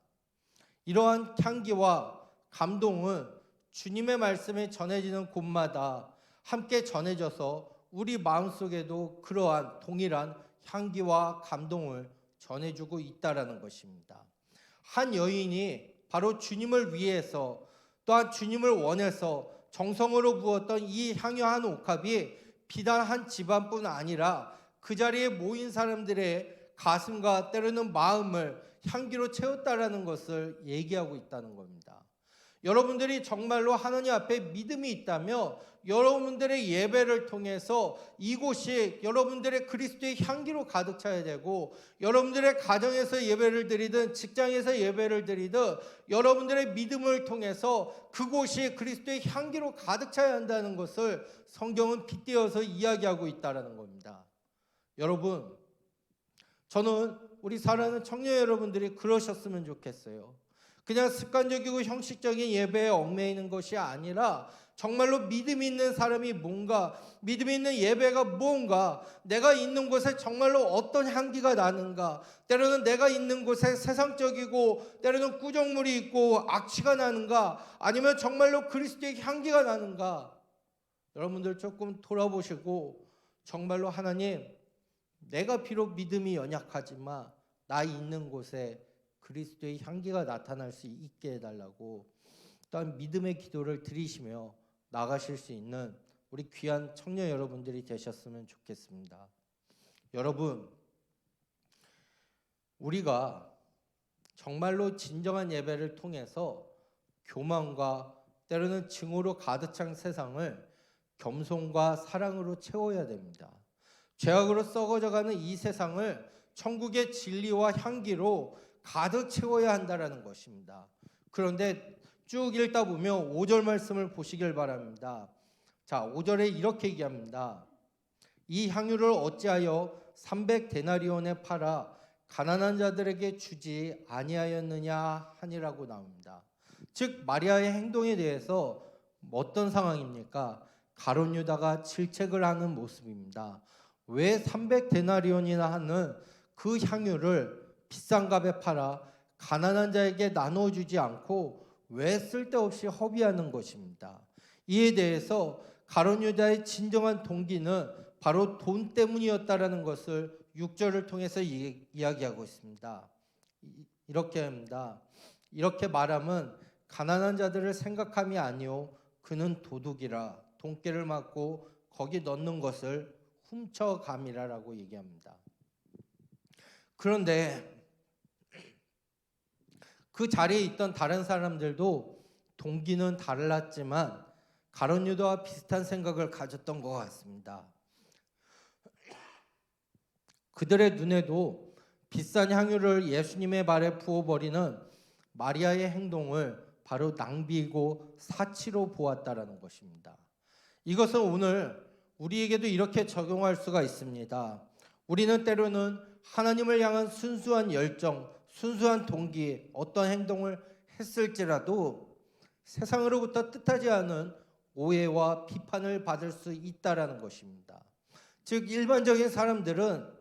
이러한 향기와 감동은 주님의 말씀이 전해지는 곳마다 함께 전해져서 우리 마음속에도 그러한 동일한 향기와 감동을 전해주고 있다라는 것입니다. 한 여인이 바로 주님을 위해서 또한 주님을 원해서 정성으로 부었던 이 향유 한 옥합이 비단 한 집안뿐 아니라 그 자리에 모인 사람들의 가슴과 때로는 마음을 향기로 채웠다라는 것을 얘기하고 있다는 겁니다. 여러분들이 정말로 하나님 앞에 믿음이 있다며 여러분들의 예배를 통해서 이곳이 여러분들의 그리스도의 향기로 가득 차야 되고, 여러분들의 가정에서 예배를 드리든 직장에서 예배를 드리든 여러분들의 믿음을 통해서 그곳이 그리스도의 향기로 가득 차야 한다는 것을 성경은 빗대어서 이야기하고 있다는 겁니다. 여러분, 저는 우리 사랑하는 청년 여러분들이 그러셨으면 좋겠어요. 그냥 습관적이고 형식적인 예배에 얽매이는 것이 아니라 정말로 믿음 있는 사람이 뭔가, 믿음 있는 예배가 뭔가, 내가 있는 곳에 정말로 어떤 향기가 나는가, 때로는 내가 있는 곳에 세상적이고 때로는 꾸정물이 있고 악취가 나는가, 아니면 정말로 그리스도의 향기가 나는가, 여러분들 조금 돌아보시고 정말로 하나님, 내가 비록 믿음이 연약하지만 나 있는 곳에 그리스도의 향기가 나타날 수 있게 해달라고 또한 믿음의 기도를 드리시며 나가실 수 있는 우리 귀한 청년 여러분들이 되셨으면 좋겠습니다. 여러분, 우리가 정말로 진정한 예배를 통해서 교만과 때로는 증오로 가득 찬 세상을 겸손과 사랑으로 채워야 됩니다. 죄악으로 썩어져가는 이 세상을 천국의 진리와 향기로 가득 채워야 한다는 것입니다. 그런데 쭉 읽다 보면 5절 말씀을 보시길 바랍니다. 자, 5절에 이렇게 얘기합니다. 이 향유를 어찌하여 300데나리온에 팔아 가난한 자들에게 주지 아니하였느냐 하니라고 나옵니다. 즉 마리아의 행동에 대해서 어떤 상황입니까? 가룟 유다가 질책을 하는 모습입니다. 왜 300데나리온이나 하는 그 향유를 비싼 값에 팔아 가난한 자에게 나눠주지 않고 왜 쓸데없이 허비하는 것입니다. 이에 대해서 가룟 유다의 진정한 동기는 바로 돈 때문이었다라는 것을 6절을 통해서 이야기하고 있습니다. 이렇게 합니다. 이렇게 말함은 가난한 자들을 생각함이 아니요 그는 도둑이라 돈깨를 맞고 거기 넣는 것을 훔쳐감이라라고 얘기합니다. 그런데 그 자리에 있던 다른 사람들도 동기는 달랐지만 가룟 유다와 비슷한 생각을 가졌던 것 같습니다. 그들의 눈에도 비싼 향유를 예수님의 발에 부어버리는 마리아의 행동을 바로 낭비이고 사치로 보았다라는 것입니다. 이것은 오늘 우리에게도 이렇게 적용할 수가 있습니다. 우리는 때로는 하나님을 향한 순수한 열정, 순수한 동기, 어떤 행동을 했을지라도 세상으로부터 뜻하지 않은 오해와 비판을 받을 수 있다라는 것입니다. 즉 일반적인 사람들은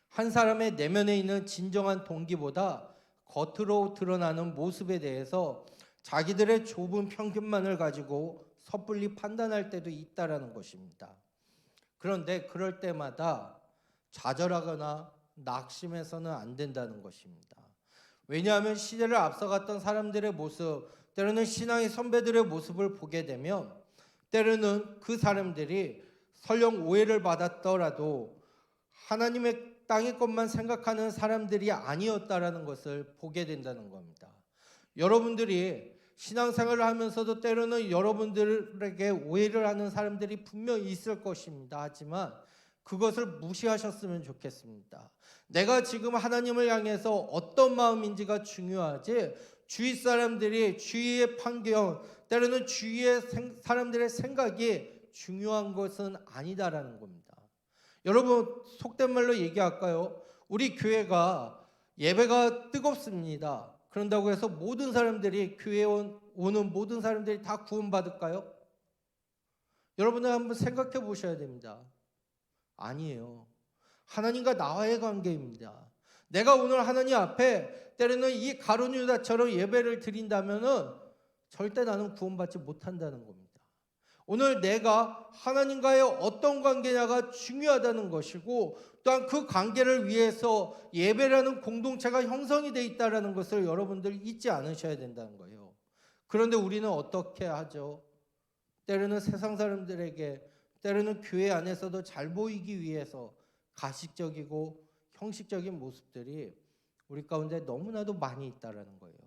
한 사람의 내면에 있는 진정한 동기보다 겉으로 드러나는 모습에 대해서 자기들의 좁은 편견만을 가지고 섣불리 판단할 때도 있다라는 것입니다. 그런데 그럴 때마다 좌절하거나 낙심해서는 안 된다는 것입니다. 왜냐하면 시대를 앞서갔던 사람들의 모습, 때로는 신앙의 선배들의 모습을 보게 되면 때로는 그 사람들이 설령 오해를 받았더라도 하나님의 땅의 것만 생각하는 사람들이 아니었다라는 것을 보게 된다는 겁니다. 여러분들이 신앙생활을 하면서도 때로는 여러분들에게 오해를 하는 사람들이 분명히 있을 것입니다. 하지만 그것을 무시하셨으면 좋겠습니다. 내가 지금 하나님을 향해서 어떤 마음인지가 중요하지 주위 사람들이 주위의 판경, 때로는 주위의 사람들의 생각이 중요한 것은 아니다라는 겁니다. 여러분 속된 말로 얘기할까요? 우리 교회가 예배가 뜨겁습니다. 그런다고 해서 모든 사람들이 교회에 온 오는 모든 사람들이 다 구원받을까요? 여러분들 한번 생각해 보셔야 됩니다. 아니에요. 하나님과 나와의 관계입니다. 내가 오늘 하나님 앞에 때로는 이 가룟 유다처럼 예배를 드린다면은 절대 나는 구원받지 못한다는 겁니다. 오늘 내가 하나님과의 어떤 관계냐가 중요하다는 것이고, 또한 그 관계를 위해서 예배라는 공동체가 형성이 돼 있다는 것을 여러분들 잊지 않으셔야 된다는 거예요. 그런데 우리는 어떻게 하죠? 때로는 세상 사람들에게, 때로는 교회 안에서도 잘 보이기 위해서 가식적이고 형식적인 모습들이 우리 가운데 너무나도 많이 있다는 거예요.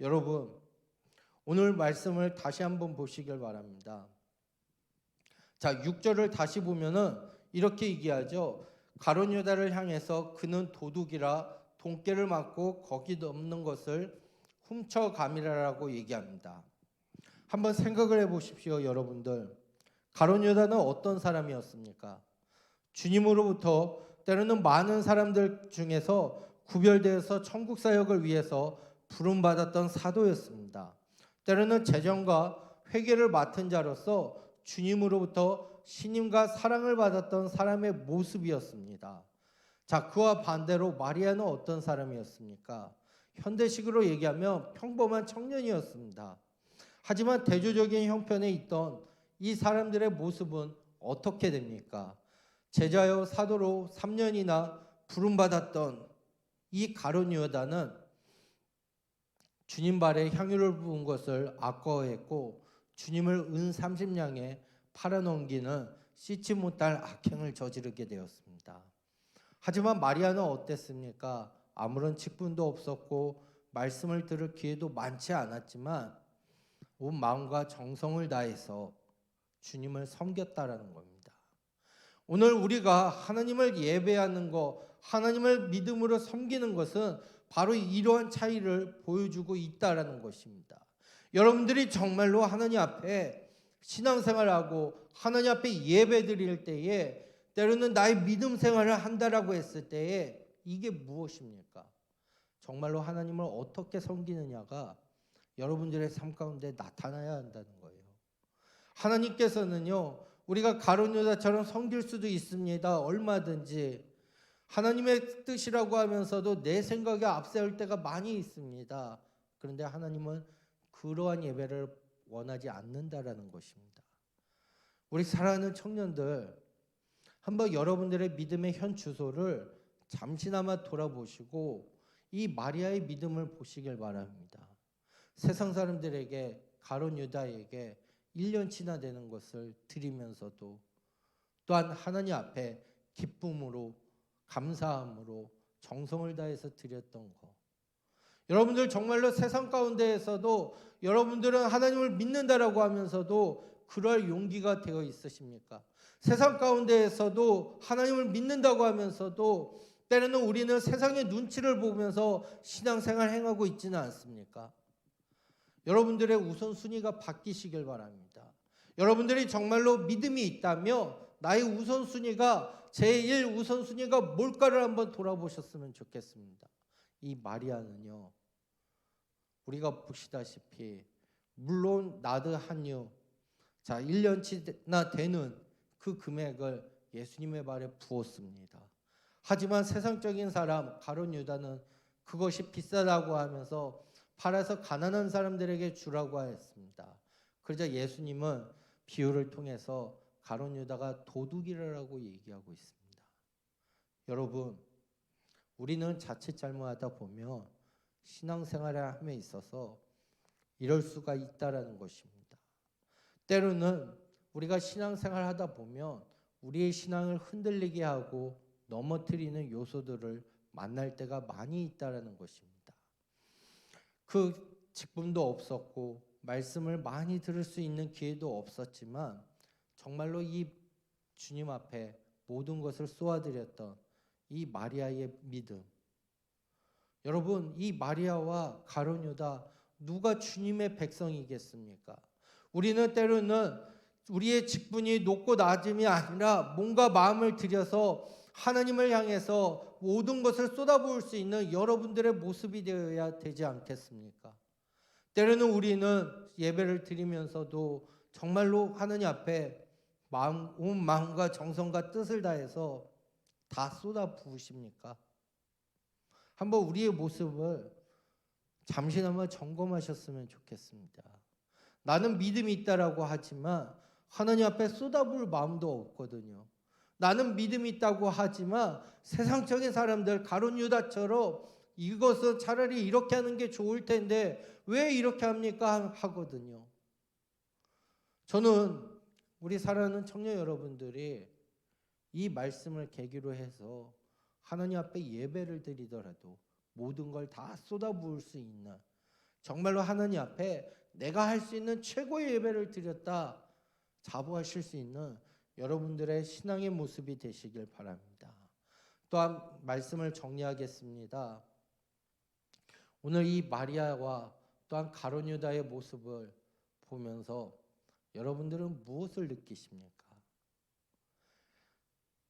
여러분, 오늘 말씀을 다시 한번 보시길 바랍니다. 자, 6절을 다시 보면은 이렇게 얘기하죠. 가룟 유다를 향해서 그는 도둑이라 돈깨를 맞고 거기 넘는 것을 훔쳐감이라라고 얘기합니다. 한번 생각을 해보십시오, 여러분들. 가룟 유다는 어떤 사람이었습니까? 주님으로부터 때로는 많은 사람들 중에서 구별되어서 천국 사역을 위해서 부름받았던 사도였습니다. 때로는 재정과 회개를 맡은 자로서 주님으로부터 신임과 사랑을 받았던 사람의 모습이었습니다. 자, 그와 반대로 마리아는 어떤 사람이었습니까? 현대식으로 얘기하면 평범한 청년이었습니다. 하지만 대조적인 형편에 있던 이 사람들의 모습은 어떻게 됩니까? 제자요 사도로 3년이나 부름받았던 이 가룟 유다는 주님 발에 향유를 부은 것을 아까워했고 주님을 은 30냥에 팔아넘기는 씻지 못할 악행을 저지르게 되었습니다. 하지만 마리아는 어땠습니까? 아무런 직분도 없었고 말씀을 들을 기회도 많지 않았지만 온 마음과 정성을 다해서 주님을 섬겼다라는 겁니다. 오늘 우리가 하나님을 예배하는 것, 하나님을 믿음으로 섬기는 것은 바로 이러한 차이를 보여주고 있다라는 것입니다. 여러분들이 정말로 하나님 앞에 신앙생활하고 하나님 앞에 예배 드릴 때에 때로는 나의 믿음 생활을 한다라고 했을 때에 이게 무엇입니까? 정말로 하나님을 어떻게 섬기느냐가 여러분들의 삶 가운데 나타나야 한다는 거예요. 하나님께서는요, 우리가 가룟 유다처럼 섬길 수도 있습니다. 얼마든지. 하나님의 뜻이라고 하면서도 내 생각에 앞세울 때가 많이 있습니다. 그런데 하나님은 그러한 예배를 원하지 않는다라는 것입니다. 우리 사랑하는 청년들, 한번 여러분들의 믿음의 현 주소를 잠시나마 돌아보시고 이 마리아의 믿음을 보시길 바랍니다. 세상 사람들에게, 가룟 유다에게 1년치나 되는 것을 드리면서도 또한 하나님 앞에 기쁨으로, 감사함으로 정성을 다해서 드렸던 것. 여러분들 정말로 세상 가운데에서도 여러분들은 하나님을 믿는다라고 하면서도 그럴 용기가 되어 있으십니까? 세상 가운데에서도 하나님을 믿는다고 하면서도 때로는 우리는 세상의 눈치를 보면서 신앙생활 행하고 있지는 않습니까? 여러분들의 우선순위가 바뀌시길 바랍니다. 여러분들이 정말로 믿음이 있다며 나의 우선순위가 제1 우선순위가 뭘까를 한번 돌아보셨으면 좋겠습니다. 이 마리아는요, 우리가 보시다시피 물론 나드 한유, 자 1년치나 되는 그 금액을 예수님의 발에 부었습니다. 하지만 세상적인 사람 가룟 유다는 그것이 비싸다고 하면서 팔아서 가난한 사람들에게 주라고 하였습니다. 그러자 예수님은 비유를 통해서 가룟 유다가 도둑이라고 얘기하고 있습니다. 여러분, 우리는 자칫 잘못하다 보면 신앙생활을 함에 있어서 이럴 수가 있다라는 것입니다. 때로는 우리가 신앙생활을 하다 보면 우리의 신앙을 흔들리게 하고 넘어뜨리는 요소들을 만날 때가 많이 있다라는 것입니다. 그 직분도 없었고 말씀을 많이 들을 수 있는 기회도 없었지만 정말로 이 주님 앞에 모든 것을 쏘아드렸던 이 마리아의 믿음. 여러분, 이 마리아와 가룟 유다 누가 주님의 백성이겠습니까? 우리는 때로는 우리의 직분이 높고 낮음이 아니라 뭔가 마음을 들여서 하나님을 향해서 모든 것을 쏟아부을 수 있는 여러분들의 모습이 되어야 되지 않겠습니까? 때로는 우리는 예배를 드리면서도 정말로 하느님 앞에 온 마음과 정성과 뜻을 다해서 다 쏟아 부으십니까? 한번 우리의 모습을 잠시나마 점검하셨으면 좋겠습니다. 나는 믿음이 있다라고 하지만 하나님 앞에 쏟아부을 마음도 없거든요. 나는 믿음이 있다고 하지만 세상적인 사람들 가룟 유다처럼 이것은 차라리 이렇게 하는 게 좋을 텐데 왜 이렇게 합니까? 하거든요. 저는 우리 사랑하는 청년 여러분들이 이 말씀을 계기로 해서 하나님 앞에 예배를 드리더라도 모든 걸 다 쏟아부을 수 있는, 정말로 하나님 앞에 내가 할 수 있는 최고의 예배를 드렸다 자부하실 수 있는 여러분들의 신앙의 모습이 되시길 바랍니다. 또한 말씀을 정리하겠습니다. 오늘 이 마리아와 또한 가룟 유다의 모습을 보면서 여러분들은 무엇을 느끼십니까?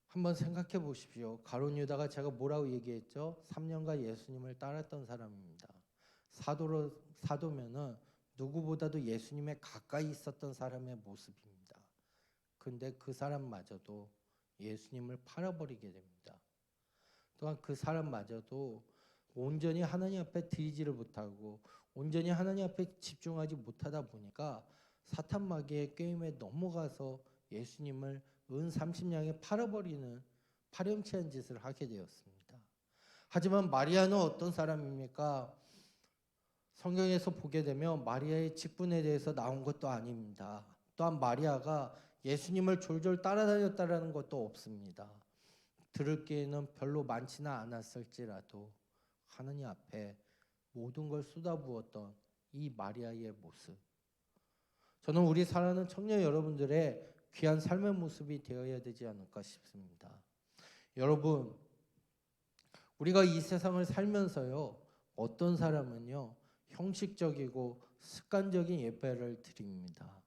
한번 생각해 보십시오. 가룟 유다가 제가 뭐라고 얘기했죠? 3년간 예수님을 따랐던 사람입니다. 사도면은 누구보다도 예수님에 가까이 있었던 사람의 모습입니다. 근데 그 사람마저도 예수님을 팔아버리게 됩니다. 또한 그 사람마저도 온전히 하나님 앞에 드리지를 못하고 온전히 하나님 앞에 집중하지 못하다 보니까 사탄 마귀의 꾀임에 넘어가서 예수님을 은 30냥에 팔아버리는 파렴치한 짓을 하게 되었습니다. 하지만 마리아는 어떤 사람입니까? 성경에서 보게 되면 마리아의 직분에 대해서 나온 것도 아닙니다. 또한 마리아가 예수님을 졸졸 따라다녔다라는 것도 없습니다. 들을 기회는 별로 많지는 않았을지라도 하나님 앞에 모든 걸 쏟아부었던 이 마리아의 모습, 저는 우리 사랑하는 청년 여러분들의 귀한 삶의 모습이 되어야 되지 않을까 싶습니다. 여러분, 우리가 이 세상을 살면서요, 어떤 사람은요 형식적이고 습관적인 예배를 드립니다.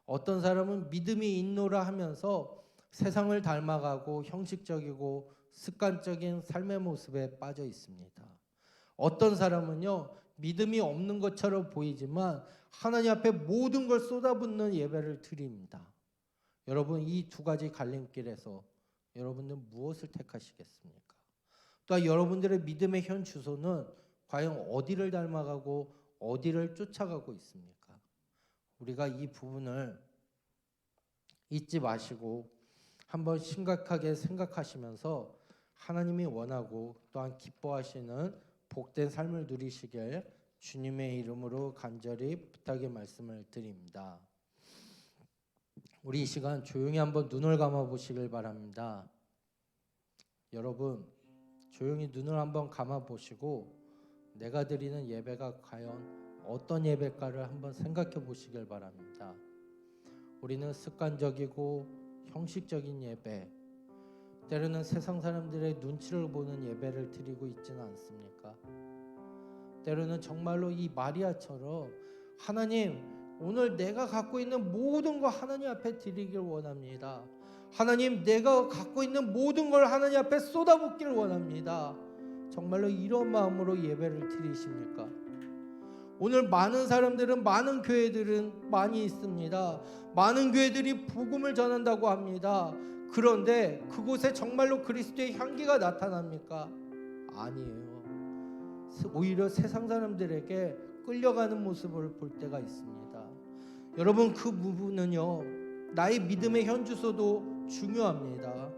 어떤 사람은 믿음이 있노라 하면서 세상을 닮아가고 형식적이고 습관적인 삶의 모습에 빠져 있습니다. 어떤 사람은요 믿음이 없는 것처럼 보이지만 하나님 앞에 모든 걸 쏟아붓는 예배를 드립니다. 여러분, 이 두 가지 갈림길에서 여러분들은 무엇을 택하시겠습니까? 또한 여러분들의 믿음의 현 주소는 과연 어디를 닮아가고 어디를 쫓아가고 있습니까? 우리가 이 부분을 잊지 마시고 한번 심각하게 생각하시면서 하나님이 원하고 또한 기뻐하시는 복된 삶을 누리시길 주님의 이름으로 간절히 부탁의 말씀을 드립니다. 우리 이 시간 조용히 한번 눈을 감아 보시길 바랍니다. 여러분, 조용히 눈을 한번 감아 보시고 내가 드리는 예배가 과연 어떤 예배일까를 한번 생각해 보시길 바랍니다. 우리는 습관적이고 형식적인 예배, 때로는 세상 사람들의 눈치를 보는 예배를 드리고 있지는 않습니까? 때로는 정말로 이 마리아처럼 하나님, 오늘 내가 갖고 있는 모든 거 하나님 앞에 드리길 원합니다. 하나님, 내가 갖고 있는 모든 걸 하나님 앞에 쏟아붓기를 원합니다. 정말로 이런 마음으로 예배를 드리십니까? 오늘 많은 사람들은, 많은 교회들은 많이 있습니다. 많은 교회들이 복음을 전한다고 합니다. 그런데 그곳에 정말로 그리스도의 향기가 나타납니까? 아니에요. 오히려 세상 사람들에게 끌려가는 모습을 볼 때가 있습니다. 여러분, 그 부분은요, 나의 믿음의 현주소도 중요합니다.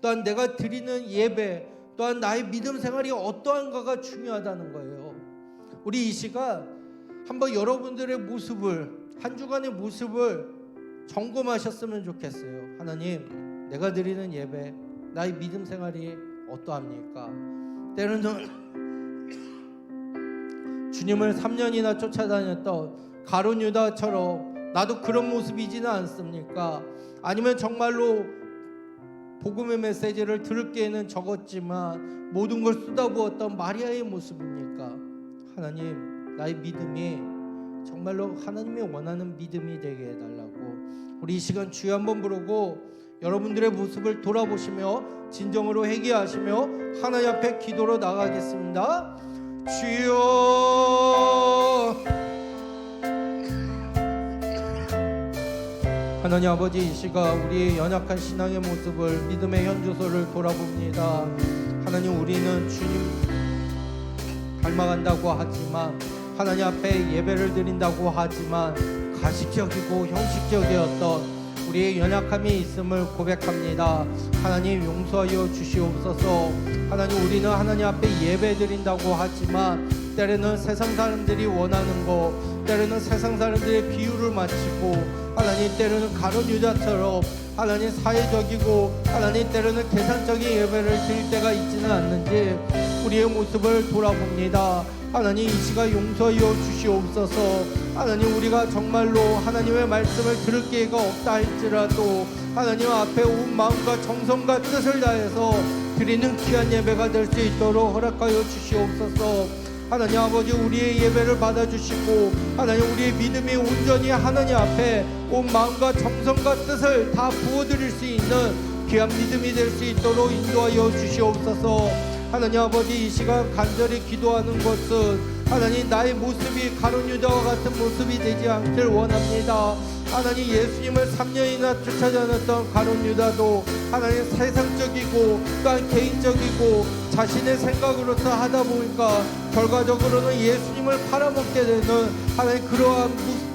또한 내가 드리는 예배, 또한 나의 믿음 생활이 어떠한가가 중요하다는 거예요. 우리 이 시간 한번 여러분들의 모습을, 한 주간의 모습을 점검하셨으면 좋겠어요. 하나님, 내가 드리는 예배, 나의 믿음 생활이 어떠합니까? 때로는 주님을 3년이나 쫓아다녔던 가룟 유다처럼 나도 그런 모습이지는 않습니까? 아니면 정말로 복음의 메시지를 들을 기회는 적었지만 모든 걸 쏟아부었던 마리아의 모습입니까? 하나님, 나의 믿음이 정말로 하나님이 원하는 믿음이 되게 해달라고 우리 이 시간 주여 한번 부르고 여러분들의 모습을 돌아보시며 진정으로 회개하시며 하나님 앞에 기도로 나가겠습니다. 주여, 하나님 아버지, 이 시간 우리의 연약한 신앙의 모습을, 믿음의 현주소를 돌아봅니다. 하나님, 우리는 주님 닮아간다고 하지만, 하나님 앞에 예배를 드린다고 하지만 가식적이고 형식적이었던 우리의 연약함이 있음을 고백합니다. 하나님, 용서하여 주시옵소서. 하나님, 우리는 하나님 앞에 예배 드린다고 하지만 때로는 세상 사람들이 원하는 것, 때로는 세상 사람들의 비유를 맞추고, 하나님 때로는 가룟 유다처럼 하나님 사회적이고, 하나님 때로는 계산적인 예배를 드릴 때가 있지는 않는지 우리의 모습을 돌아봅니다. 하나님, 이 시간 용서하여 주시옵소서. 하나님, 우리가 정말로 하나님의 말씀을 들을 기회가 없다 할지라도 하나님 앞에 온 마음과 정성과 뜻을 다해서 드리는 귀한 예배가 될 수 있도록 허락하여 주시옵소서. 하나님 아버지, 우리의 예배를 받아주시고, 하나님 우리의 믿음이 온전히 하나님 앞에 온 마음과 정성과 뜻을 다 부어드릴 수 있는 귀한 믿음이 될 수 있도록 인도하여 주시옵소서. 하나님 아버지, 이 시간 간절히 기도하는 것은 하나님 나의 모습이 가룟 유다와 같은 모습이 되지 않길 원합니다. 하나님, 예수님을 3년이나 쫓아다녔던 가룟 유다도 하나님 세상적이고 또한 개인적이고 자신의 생각으로서 하다 보니까 결과적으로는 예수님을 팔아먹게 되는 하나님 그러한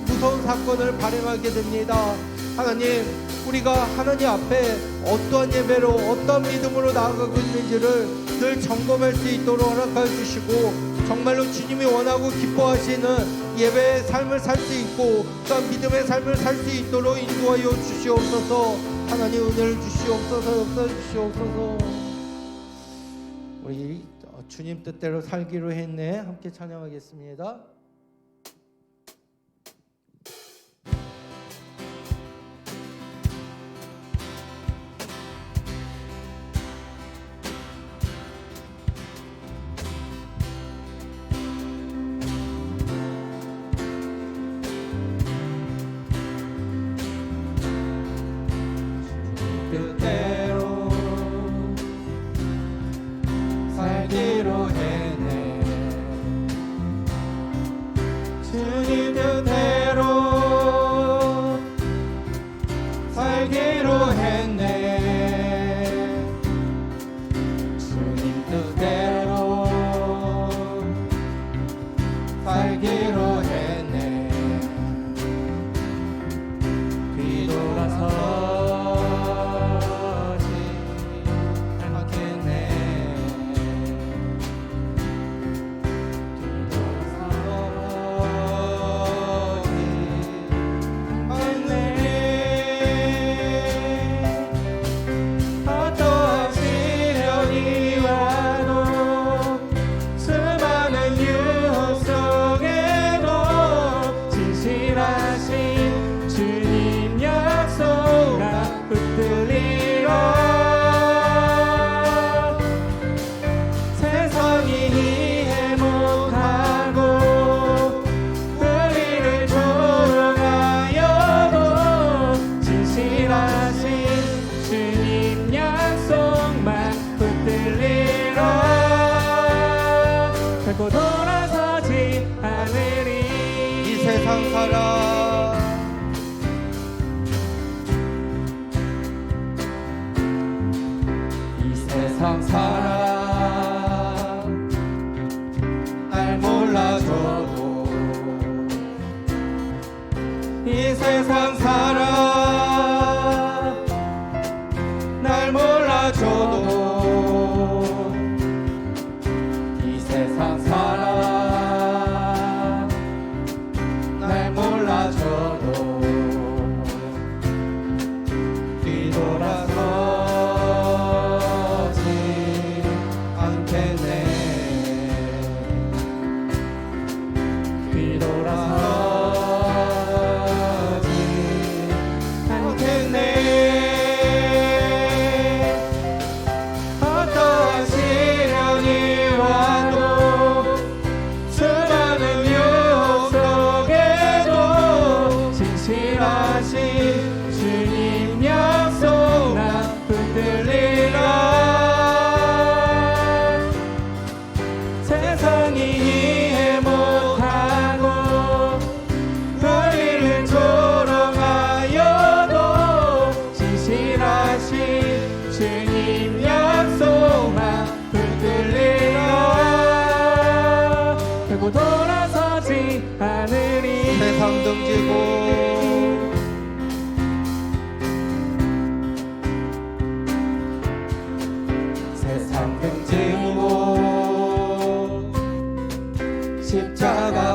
무서운 사건을 발행하게 됩니다. 하나님, 우리가 하나님 앞에 어떠한 예배로 어떠한 믿음으로 나아가고 있는지를 늘 점검할 수 있도록 허락하여 주시고, 정말로 주님이 원하고 기뻐하시는 예배의 삶을 살 수 있고 또한 믿음의 삶을 살 수 있도록 인도하여 주시옵소서. 하나님, 은혜를 주시옵소서. 역사해 주시옵소서. 우리 주님 뜻대로 살기로 했네. 함께 찬양하겠습니다. 뜻대로 살기로 했네. 주님 뜻대로 살기로 했네. 주님 뜻대로 살기로 했네. 뒤돌아서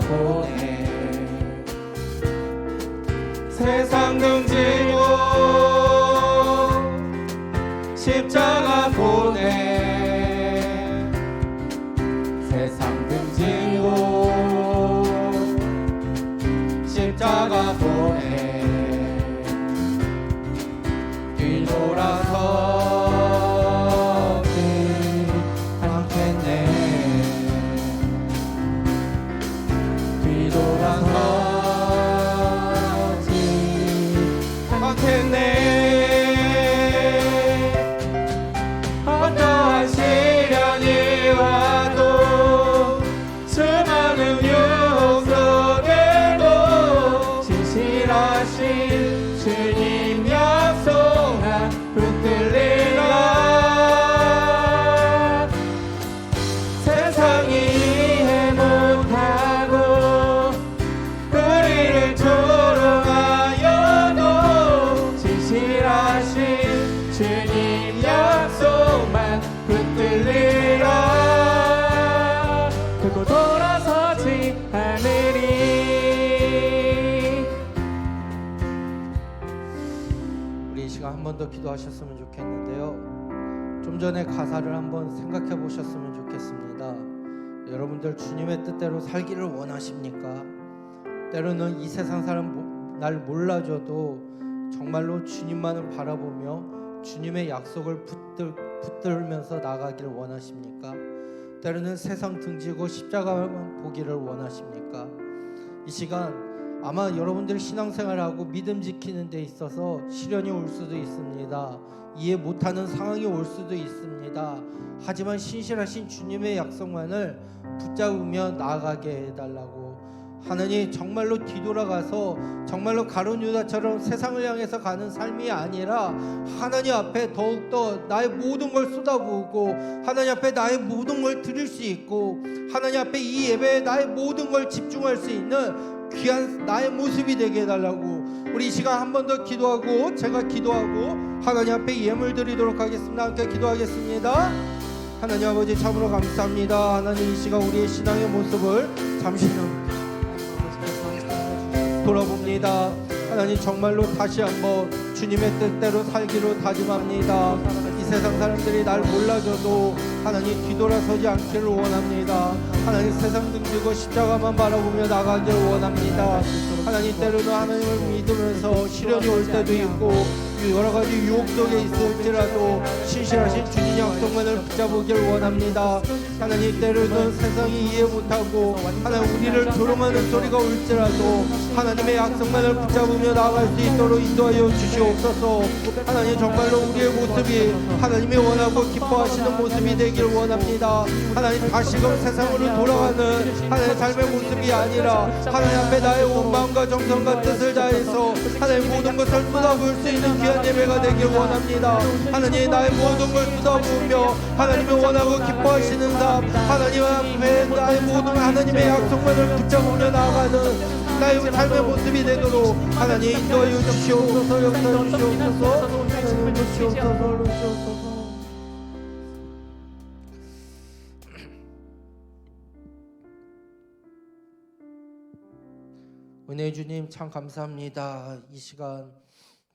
보내 세상 등지고 십자가 보내 세상 등지고 십자가 보내 뒤돌아서지 않겠네 뒤돌아서지 않겠네 어떠한 시련이 와도 수많은 유혹 속에도 진실하신 주님 약속나 붙들리라 세상이 이해 못하고 우리를 조롱하여도 진실하신 주님 약속만 붙들리라 그고 돌아서지 않으리. 우리 이 시간 한 번 더 기도하셨으면 좋겠는데요. 좀 전에 가사를 한번 생각해 보셨으면 좋겠습니다. 여러분들 주님의 뜻대로 살기를 원하십니까? 때로는 이 세상 사람 날 몰라줘도 정말로 주님만을 바라보며 주님의 약속을 붙들면서 나가기를 원하십니까? 때로는 세상 등지고 십자가만 보기를 원하십니까? 이 시간 아마 여러분들 신앙생활하고 믿음 지키는 데 있어서 시련이 올 수도 있습니다. 이해 못하는 상황이 올 수도 있습니다. 하지만 신실하신 주님의 약속만을 붙잡으며 나아가게 해달라고. 하나님 정말로 뒤돌아가서 정말로 가룟 유다처럼 세상을 향해서 가는 삶이 아니라 하나님 앞에 더욱더 나의 모든 걸 쏟아부으고 하나님 앞에 나의 모든 걸 드릴 수 있고 하나님 앞에 이 예배에 나의 모든 걸 집중할 수 있는 귀한 나의 모습이 되게 해달라고. 우리 이 시간 한 번 더 기도하고 제가 기도하고 하나님 앞에 예물 드리도록 하겠습니다. 함께 기도하겠습니다. 하나님 아버지 참으로 감사합니다. 하나님 이 시간 우리의 신앙의 모습을 잠시는 돌아봅니다. 하나님 정말로 다시 한번 주님의 뜻대로 살기로 다짐합니다. 이 세상 사람들이 날 몰라줘도 하나님 뒤돌아서지 않기를 원합니다. 하나님 세상 등지고 십자가만 바라보며 나가기를 원합니다. 하나님 때로는 하나님을 믿으면서 시련이 올 때도 있고 여러 가지 유혹 속에 있을지라도 신실하신 주님 약속만을 붙잡으길 원합니다. 하나님 때로는 세상이 이해 못하고 하나님 우리를 조롱하는 소리가 올지라도 하나님의 약속만을 붙잡으며 나아갈 수 있도록 인도하여 주시옵소서. 하나님 정말로 우리의 모습이 하나님이 원하고 기뻐하시는 모습이 되길 원합니다. 하나님 다시금 세상으로 돌아가는 하나님의 삶의 모습이 아니라 하나님 앞에 나의 온 마음과 정성과 뜻을 다해서 하나님 모든 것을 쏟아부을 수 있는 귀한 예배가 되길 원합니다. 하나님 나의 모든 걸 쏟아부으며 하나님이 원하고 기뻐하시는 삶 하나님 앞에 나의 모든 하나님의 약속만을 붙잡으며 나아가는 나의 삶의 모습이 되도록 하나님 인도하여 주시옵소서. 역사해 주시옵소서. 주시옵소서. 은혜의 주님 참 감사합니다. 이 시간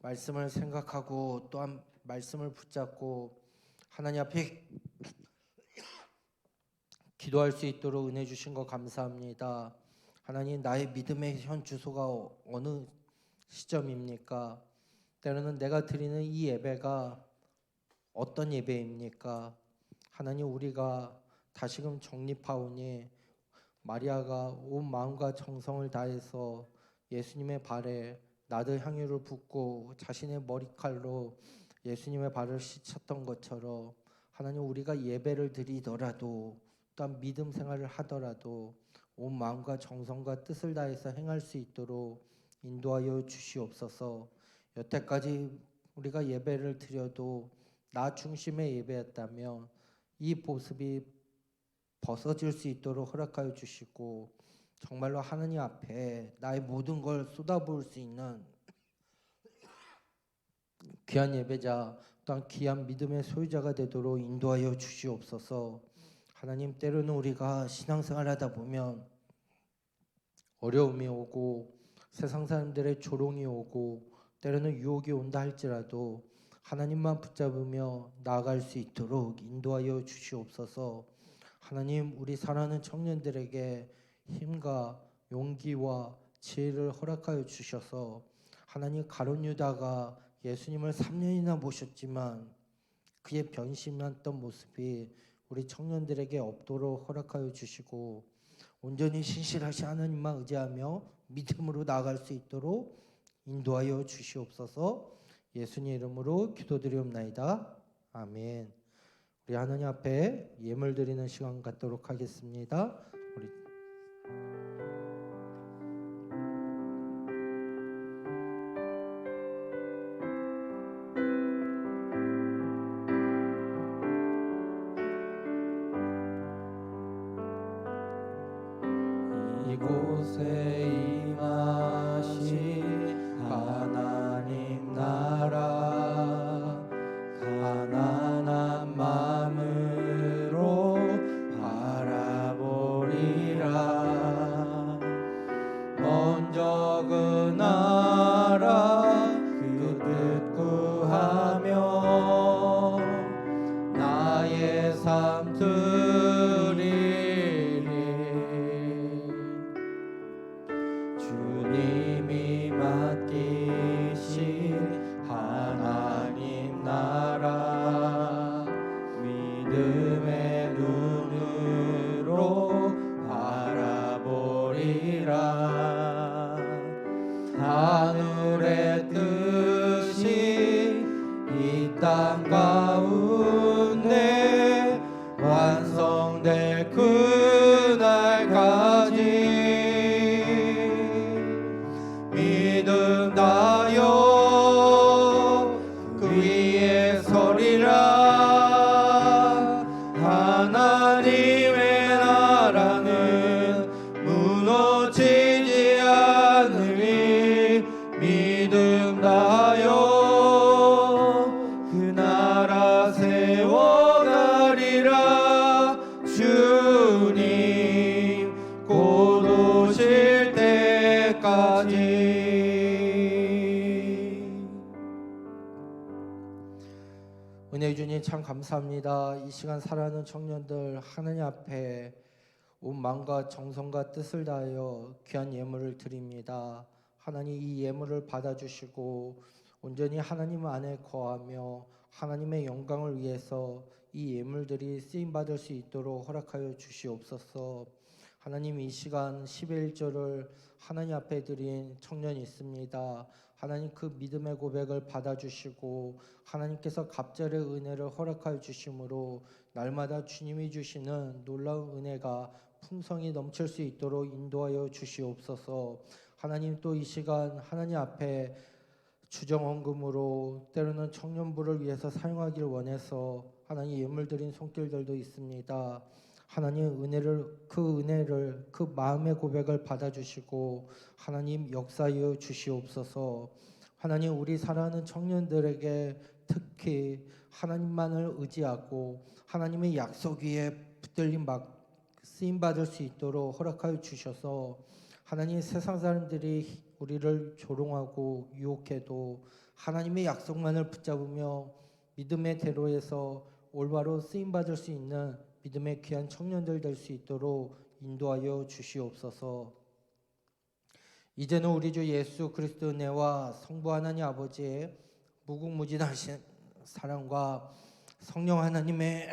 말씀을 생각하고 또한 말씀을 붙잡고 하나님 앞에 기도할 수 있도록 은혜 주신 거 감사합니다. 하나님 나의 믿음의 현 주소가 어느 시점입니까? 때로는 내가 드리는 이 예배가 어떤 예배입니까? 하나님 우리가 다시금 정립하오니 마리아가 온 마음과 정성을 다해서 예수님의 발에 나드 향유를 붓고 자신의 머리칼로 예수님의 발을 씻었던 것처럼 하나님 우리가 예배를 드리더라도 또한 믿음 생활을 하더라도 온 마음과 정성과 뜻을 다해서 행할 수 있도록 인도하여 주시옵소서. 여태까지 우리가 예배를 드려도 나 중심의 예배였다면 이 모습이 벗어질 수 있도록 허락하여 주시고 정말로 하나님 앞에 나의 모든 걸 쏟아부을 수 있는 귀한 예배자 또한 귀한 믿음의 소유자가 되도록 인도하여 주시옵소서. 하나님 때로는 우리가 신앙생활하다 보면 어려움이 오고 세상 사람들의 조롱이 오고 때로는 유혹이 온다 할지라도 하나님만 붙잡으며 나아갈 수 있도록 인도하여 주시옵소서. 하나님, 우리 사랑하는 청년들에게 힘과 용기와 지혜를 허락하여 주셔서 하나님, 가룟 유다가 예수님을 3년이나 모셨지만 그의 변심했던 모습이 우리 청년들에게 없도록 허락하여 주시고 온전히 신실하신 하나님만 의지하며 믿음으로 나아갈 수 있도록 인도하여 주시옵소서. 예수님 이름으로 기도드리옵나이다. 아멘. 우리 하나님 앞에 예물 드리는 시간 갖도록 하겠습니다. 우리 이곳에 임하신 하나님 나라 가난한 마음으로 바라보리라. 먼저 그 나라 그 뜻 구하며 나의 삶 드리리. 주님이 맡기신 하나님 나라 믿음의 눈으로 바라보리라. 하늘의 뜻이 이 땅 가운데 완성될 그날까지 믿음 다여 그 위에 서리라. 하나님의 나라는 무너지지 않으니 믿음 다여 그 나라 세워가리라. 주님 곧 오실 때까지. 은혜 주님 참 감사합니다. 이 시간 살아가는 청년들 하나님 앞에 온 마음과 정성과 뜻을 다하여 귀한 예물을 드립니다. 하나님, 이 예물을 받아주시고 온전히 하나님 안에 거하며 하나님의 영광을 위해서 이 예물들이 쓰임받을 수 있도록 허락하여 주시옵소서. 하나님, 이 시간 11조를 하나님 앞에 드린 청년이 있습니다. 하나님, 그 믿음의 고백을 받아주시고 하나님께서 갑절의 은혜를 허락하여 주심으로 날마다 주님이 주시는 놀라운 은혜가 풍성히 넘칠 수 있도록 인도하여 주시옵소서. 하나님, 또 이 시간 하나님 앞에 주정헌금으로 때로는 청년부를 위해서 사용하기를 원해서 하나님 예물 드린 손길들도 있습니다. 하나님, 은혜를 그 마음의 고백을 받아주시고 하나님 역사하여 주시옵소서. 하나님, 우리 사랑하는 청년들에게 특히 하나님만을 의지하고 하나님의 약속 위에 붙들림 쓰임 받을 수 있도록 허락하여 주셔서 하나님, 세상 사람들이 우리를 조롱하고 유혹해도 하나님의 약속만을 붙잡으며 믿음의 대로에서 올바로 쓰임 받을 수 있는 믿음의 귀한 청년들 될 수 있도록 인도하여 주시옵소서. 이제는 우리 주 예수 그리스도 은혜와 성부 하나님 아버지의 무궁무진하신 사랑과 성령 하나님의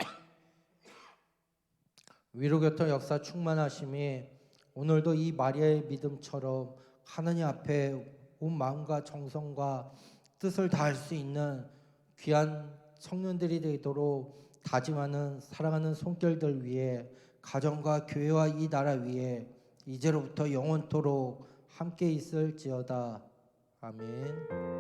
위로교통 역사 충만하심이 오늘도 이 마리아의 믿음처럼 하나님 앞에 온 마음과 정성과 뜻을 다할 수 있는 귀한 청년들이 되도록 다짐하는 사랑하는 손길들 위해 가정과 교회와 이 나라 위에 이제로부터 영원토록 함께 있을지어다. 아멘.